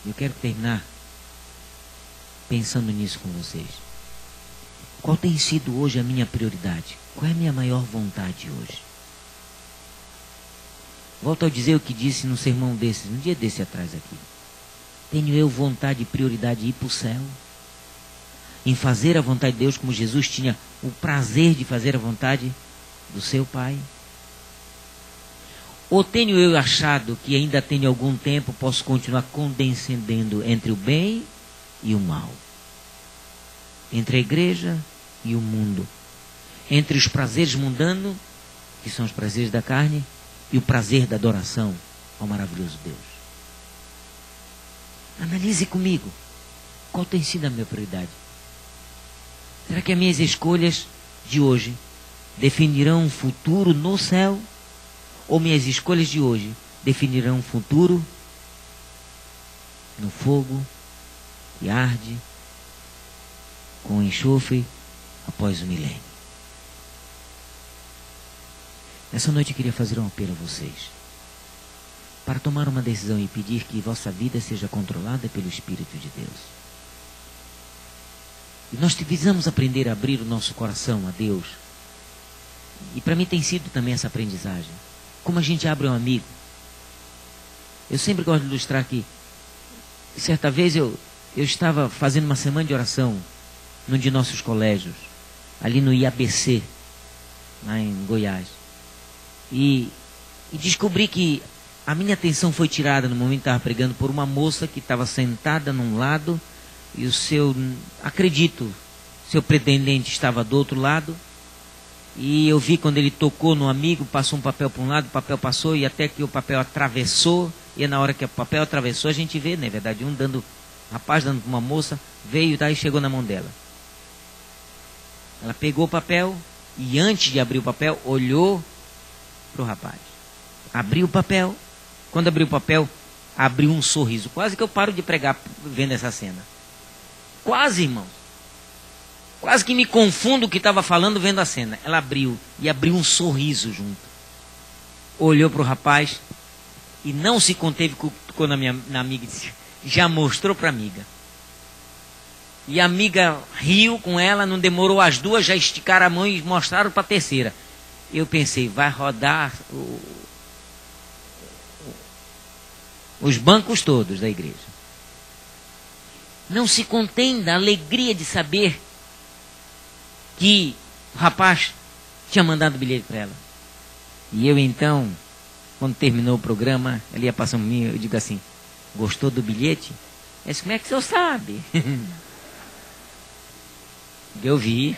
Eu quero terminar pensando nisso com vocês. Qual tem sido hoje a minha prioridade? Qual é a minha maior vontade hoje? Volto a dizer o que disse no sermão desse, um dia desse atrás aqui. Tenho eu vontade e prioridade de ir para o céu? Em fazer a vontade de Deus como Jesus tinha o prazer de fazer a vontade do seu Pai? Ou tenho eu achado que ainda tenho algum tempo, posso continuar condescendendo entre o bem e o mal? Entre a igreja e o mundo? Entre os prazeres mundanos, que são os prazeres da carne, e o prazer da adoração ao maravilhoso Deus? Analise comigo. Qual tem sido a minha prioridade? Será que as minhas escolhas de hoje definirão um futuro no céu ou minhas escolhas de hoje definirão um futuro no fogo que arde com enxofre após o milênio. Nessa noite eu queria fazer um apelo a vocês, para tomar uma decisão e pedir que vossa vida seja controlada pelo Espírito de Deus. E nós precisamos aprender a abrir o nosso coração a Deus. E para mim tem sido também essa aprendizagem. Como a gente abre um amigo. Eu sempre gosto de ilustrar que, certa vez eu estava fazendo uma semana de oração num de nossos colégios, ali no IABC, lá em Goiás. E descobri que a minha atenção foi tirada no momento que estava pregando por uma moça que estava sentada num lado e o seu pretendente estava do outro lado. E eu vi quando ele tocou no amigo, passou um papel para um lado, o papel passou e até que o papel atravessou. E na hora que o papel atravessou, a gente vê, na verdade, rapaz dando para uma moça, veio e daí chegou na mão dela. Ela pegou o papel e antes de abrir o papel, olhou para o rapaz. Abriu o papel. Quando abriu o papel, abriu um sorriso. Quase que eu paro de pregar vendo essa cena. Quase, irmãos. Quase que me confundo o que estava falando vendo a cena. Ela abriu e abriu um sorriso junto. Olhou para o rapaz e não se conteve, cutucou na amiga e disse, já mostrou para a amiga. E a amiga riu com ela, não demorou, as duas já esticaram a mão e mostraram para a terceira. Eu pensei, vai rodar os bancos todos da igreja. Não se contém da alegria de saber que o rapaz tinha mandado o bilhete para ela. E eu então, quando terminou o programa, ela ia passar por mim, eu digo assim, gostou do bilhete? Ela disse, como é que o senhor sabe? Eu vi.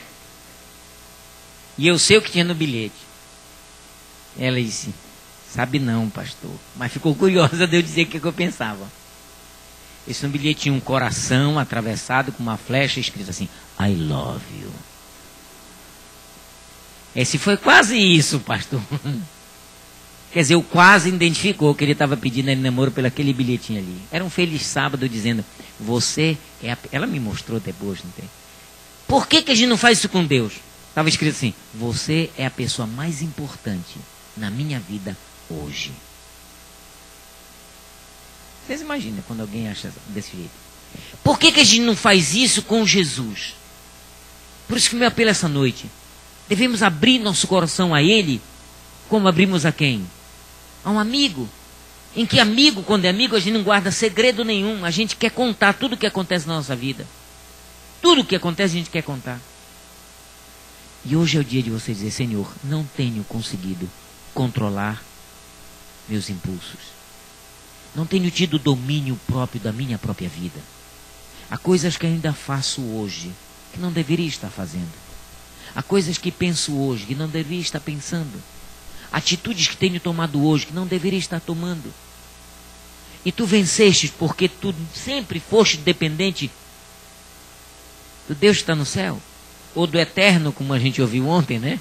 E eu sei o que tinha no bilhete. Ela disse, sabe não, pastor. Mas ficou curiosa de eu dizer o que eu pensava. Esse no bilhete tinha um coração atravessado com uma flecha escrita assim, I love you. Esse foi quase isso, pastor. Quer dizer, eu quase identificou que ele estava pedindo ele namoro pelo aquele bilhetinho ali. Era um feliz sábado dizendo, você é a... Ela me mostrou depois, não tem? Por que a gente não faz isso com Deus? Estava escrito assim, você é a pessoa mais importante na minha vida hoje. Vocês imaginam quando alguém acha desse jeito? Por que a gente não faz isso com Jesus? Por isso que meu apelo essa noite. Devemos abrir nosso coração a Ele, como abrimos a quem? A um amigo. Em que amigo, quando é amigo, a gente não guarda segredo nenhum. A gente quer contar tudo o que acontece na nossa vida. Tudo o que acontece a gente quer contar. E hoje é o dia de você dizer, Senhor, não tenho conseguido controlar meus impulsos. Não tenho tido domínio próprio da minha própria vida. Há coisas que ainda faço hoje, que não deveria estar fazendo. Há coisas que penso hoje, que não deveria estar pensando. Atitudes que tenho tomado hoje, que não deveria estar tomando. E tu venceste porque tu sempre foste dependente do Deus que está no céu. Ou do eterno, como a gente ouviu ontem, né?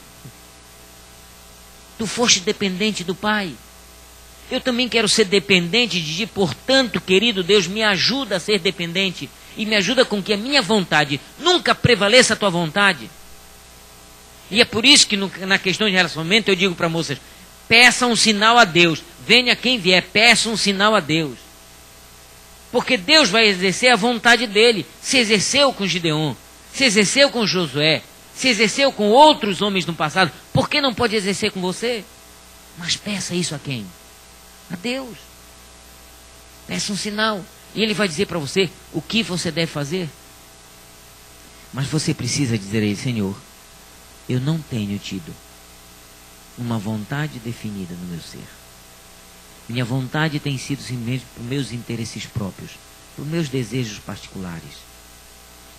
Tu foste dependente do Pai. Eu também quero ser dependente de ti, portanto, querido Deus, me ajuda a ser dependente. E me ajuda com que a minha vontade nunca prevaleça a tua vontade. E é por isso que na questão de relacionamento eu digo para moças, peça um sinal a Deus. Venha quem vier, peça um sinal a Deus. Porque Deus vai exercer a vontade dele. Se exerceu com Gideon, se exerceu com Josué, se exerceu com outros homens no passado, por que não pode exercer com você? Mas peça isso a quem? A Deus. Peça um sinal. E Ele vai dizer para você o que você deve fazer. Mas você precisa dizer a Ele, Senhor, eu não tenho tido uma vontade definida no meu ser. Minha vontade tem sido simplesmente por meus interesses próprios, por meus desejos particulares.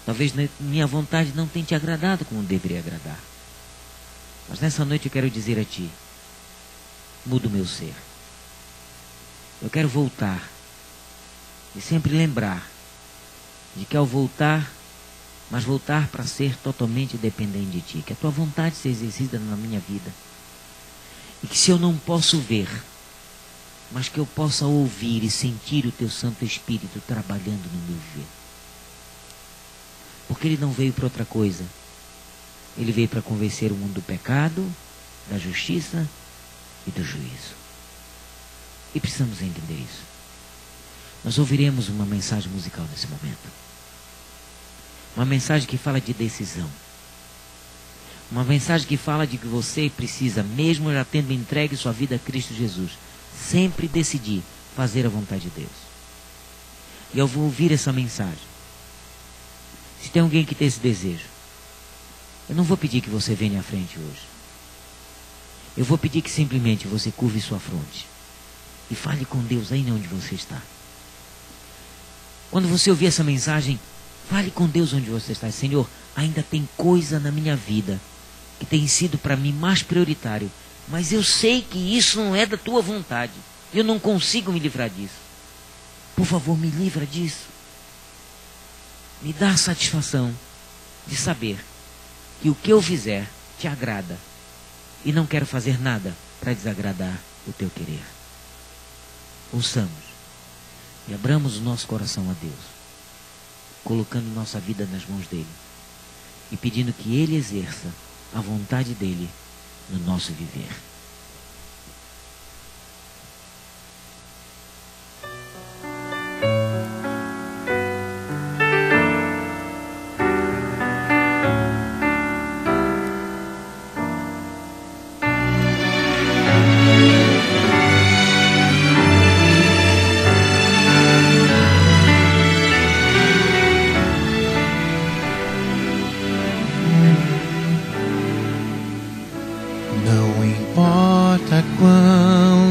Talvez minha vontade não tenha te agradado como deveria agradar. Mas nessa noite eu quero dizer a ti, muda o meu ser. Eu quero voltar e sempre lembrar de que ao voltar, mas voltar para ser totalmente dependente de ti, que a tua vontade seja exercida na minha vida. E que se eu não posso ver, mas que eu possa ouvir e sentir o teu Santo Espírito trabalhando no meu viver. Porque ele não veio para outra coisa. Ele veio para convencer o mundo do pecado, da justiça e do juízo. E precisamos entender isso. Nós ouviremos uma mensagem musical nesse momento. Uma mensagem que fala de decisão. Uma mensagem que fala de que você precisa, mesmo já tendo entregue sua vida a Cristo Jesus, sempre decidir fazer a vontade de Deus. E eu vou ouvir essa mensagem. Se tem alguém que tem esse desejo, eu não vou pedir que você venha à frente hoje. Eu vou pedir que simplesmente você curve sua fronte e fale com Deus aí onde você está. Quando você ouvir essa mensagem, fale com Deus onde você está. Senhor, ainda tem coisa na minha vida que tem sido para mim mais prioritário, mas eu sei que isso não é da tua vontade. Eu não consigo me livrar disso. Por favor, me livra disso. Me dá a satisfação de saber que o que eu fizer te agrada e não quero fazer nada para desagradar o teu querer. Ouçamos e abramos o nosso coração a Deus, colocando nossa vida nas mãos dele e pedindo que ele exerça a vontade dele no nosso viver.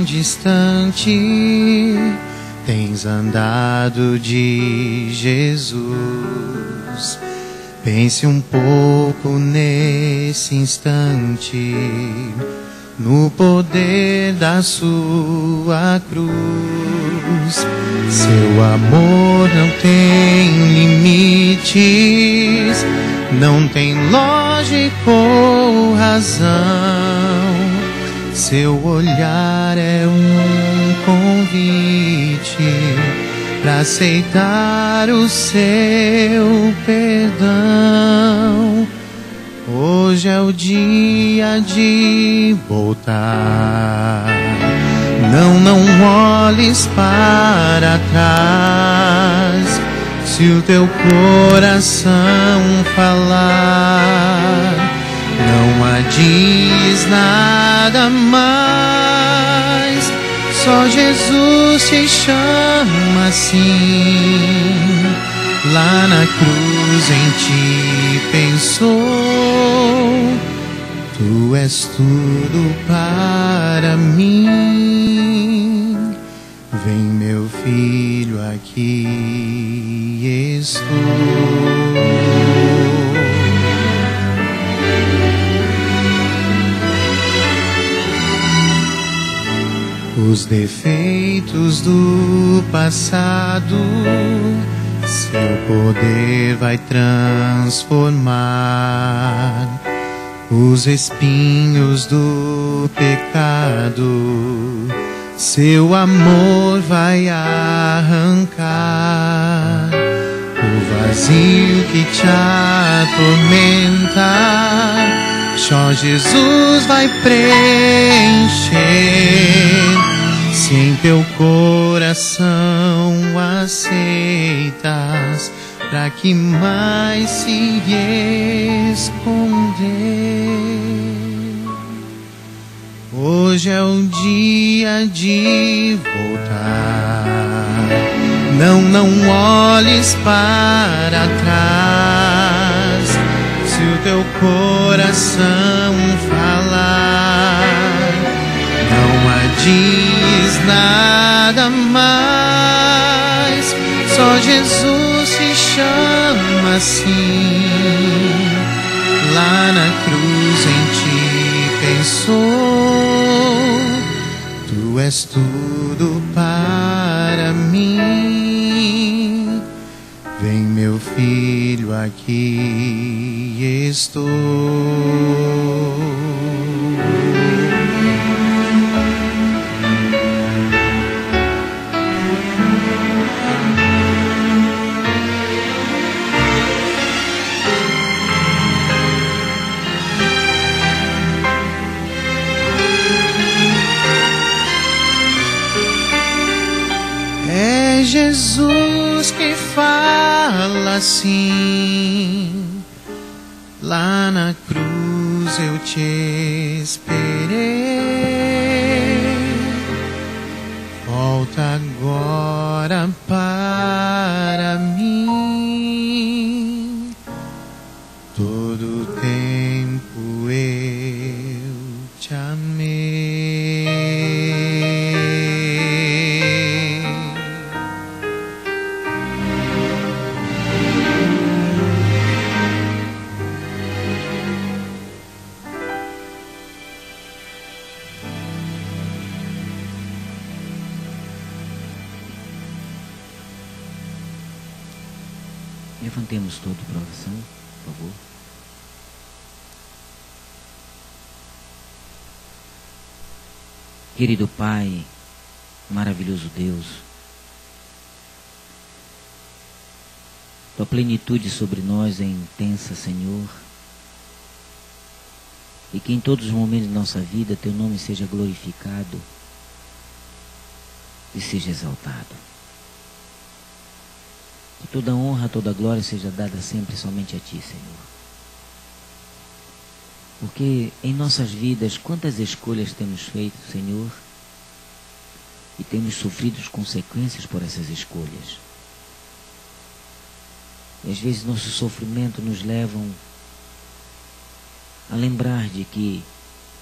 Distante tens andado de Jesus. Pense um pouco nesse instante no poder da sua cruz. Seu amor não tem limites, não tem lógica ou razão. Seu olhar é um convite para aceitar o seu perdão. Hoje é o dia de voltar. Não olhes para trás. Se o teu coração falar, não adies nada mais. Só Jesus te chama assim. Lá na cruz em ti pensou. Tu és tudo para mim. Vem, meu filho, aqui estou. Os defeitos do passado, seu poder vai transformar. Os espinhos do pecado, seu amor vai arrancar. O vazio que te atormenta, só Jesus vai preencher. Se em teu coração aceitas, pra que mais se esconder? Hoje é o dia de voltar. Não olhes para trás. Se o teu coração falar, não adies nada mais. Só Jesus te chama assim. Lá na cruz em ti pensou. Tu és tudo para mim. Vem, meu filho, aqui estou. Jesus que fala assim. Lá na cruz eu te esperei. Volta agora para mim. Todo tempo eu te amei. Levantemos todo para oração, por favor. Querido Pai, maravilhoso Deus, Tua plenitude sobre nós é intensa, Senhor, e que em todos os momentos de nossa vida Teu nome seja glorificado e seja exaltado. Que toda honra, toda glória seja dada sempre somente a Ti, Senhor. Porque em nossas vidas, quantas escolhas temos feito, Senhor, e temos sofrido as consequências por essas escolhas. E às vezes nosso sofrimento nos levam a lembrar de que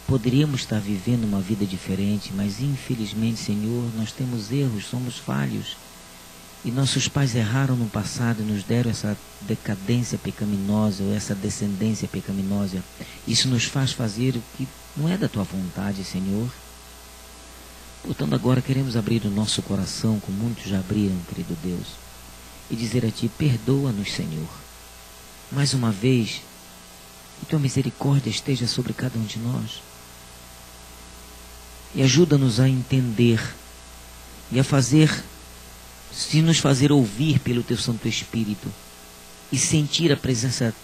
poderíamos estar vivendo uma vida diferente, mas infelizmente, Senhor, nós temos erros, somos falhos. E nossos pais erraram no passado e nos deram essa decadência pecaminosa, ou essa descendência pecaminosa. Isso nos faz fazer o que não é da Tua vontade, Senhor. Portanto, agora queremos abrir o nosso coração, como muitos já abriram, querido Deus, e dizer a Ti, perdoa-nos, Senhor. Mais uma vez, que Tua misericórdia esteja sobre cada um de nós. E ajuda-nos a entender e a nos fazer ouvir pelo Teu Santo Espírito e sentir a presença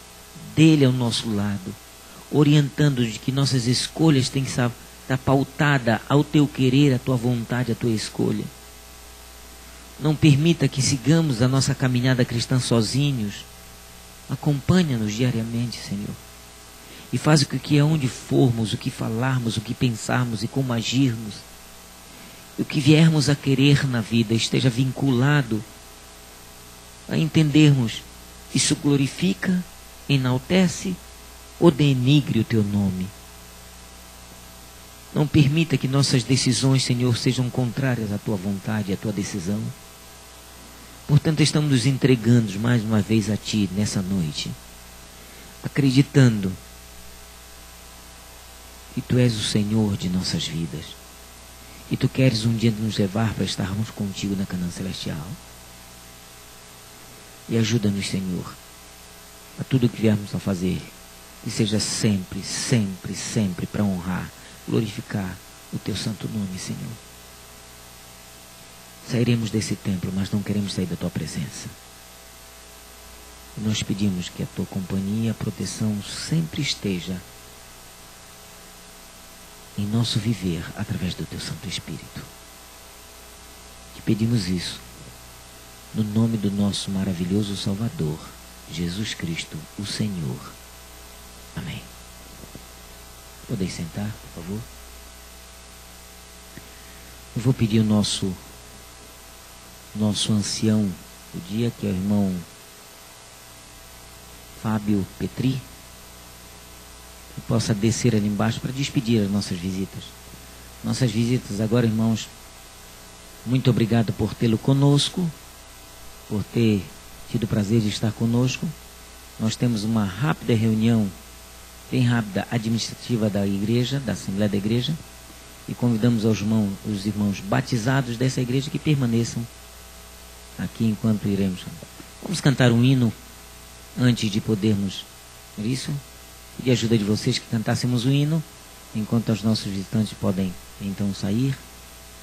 dEle ao nosso lado, orientando de que nossas escolhas têm que estar pautadas ao Teu querer, à Tua vontade, à Tua escolha. Não permita que sigamos a nossa caminhada cristã sozinhos. Acompanha-nos diariamente, Senhor. E faz com que aonde formos, o que falarmos, o que pensarmos e como agirmos, o que viermos a querer na vida esteja vinculado a entendermos isso glorifica, enaltece ou denigre o Teu nome. Não permita que nossas decisões, Senhor, sejam contrárias à Tua vontade, à Tua decisão. Portanto, estamos nos entregando mais uma vez a Ti nessa noite, acreditando que Tu és o Senhor de nossas vidas. E Tu queres um dia nos levar para estarmos contigo na Canaã Celestial. E ajuda-nos, Senhor, a tudo que viermos a fazer, que seja sempre, sempre, sempre para honrar, glorificar o Teu santo nome, Senhor. Sairemos desse templo, mas não queremos sair da Tua presença. E nós pedimos que a Tua companhia, a proteção sempre esteja em nosso viver, através do Teu Santo Espírito. Te pedimos isso, no nome do nosso maravilhoso Salvador, Jesus Cristo, o Senhor. Amém. Podeis sentar, por favor? Eu vou pedir o nosso ancião do dia, que é o irmão Fábio Petri, que possa descer ali embaixo para despedir as nossas visitas. Nossas visitas agora, irmãos, muito obrigado por tê-lo conosco, por ter tido o prazer de estar conosco. Nós temos uma rápida reunião, bem rápida, administrativa da igreja, da Assembleia da Igreja, e convidamos os irmãos batizados dessa igreja que permaneçam aqui enquanto iremos. Vamos cantar um hino antes de podermos isso. Pedir a ajuda de vocês que cantássemos o hino, enquanto os nossos visitantes podem então sair,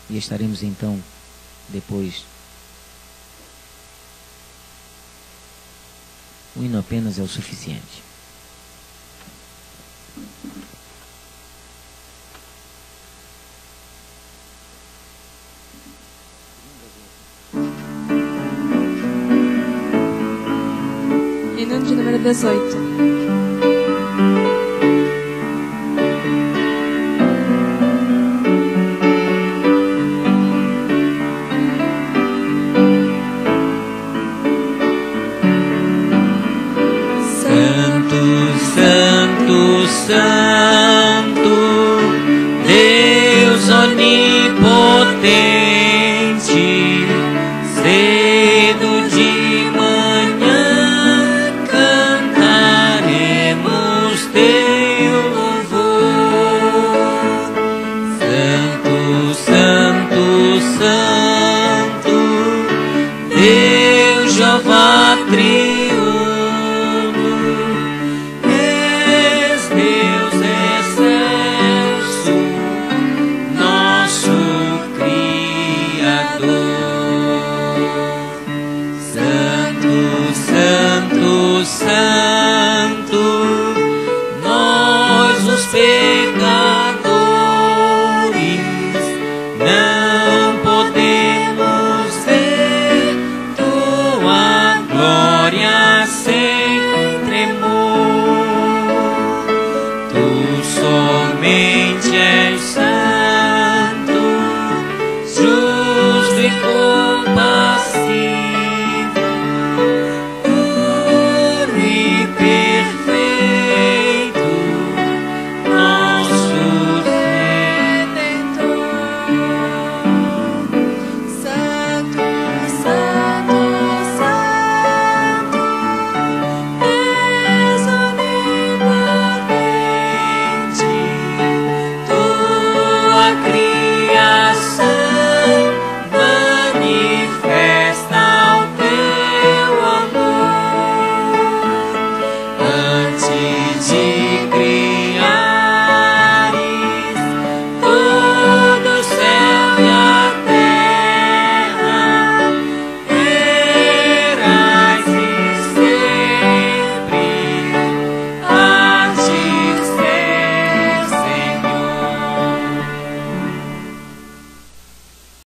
e estaremos então depois. O hino apenas é o suficiente. número 18.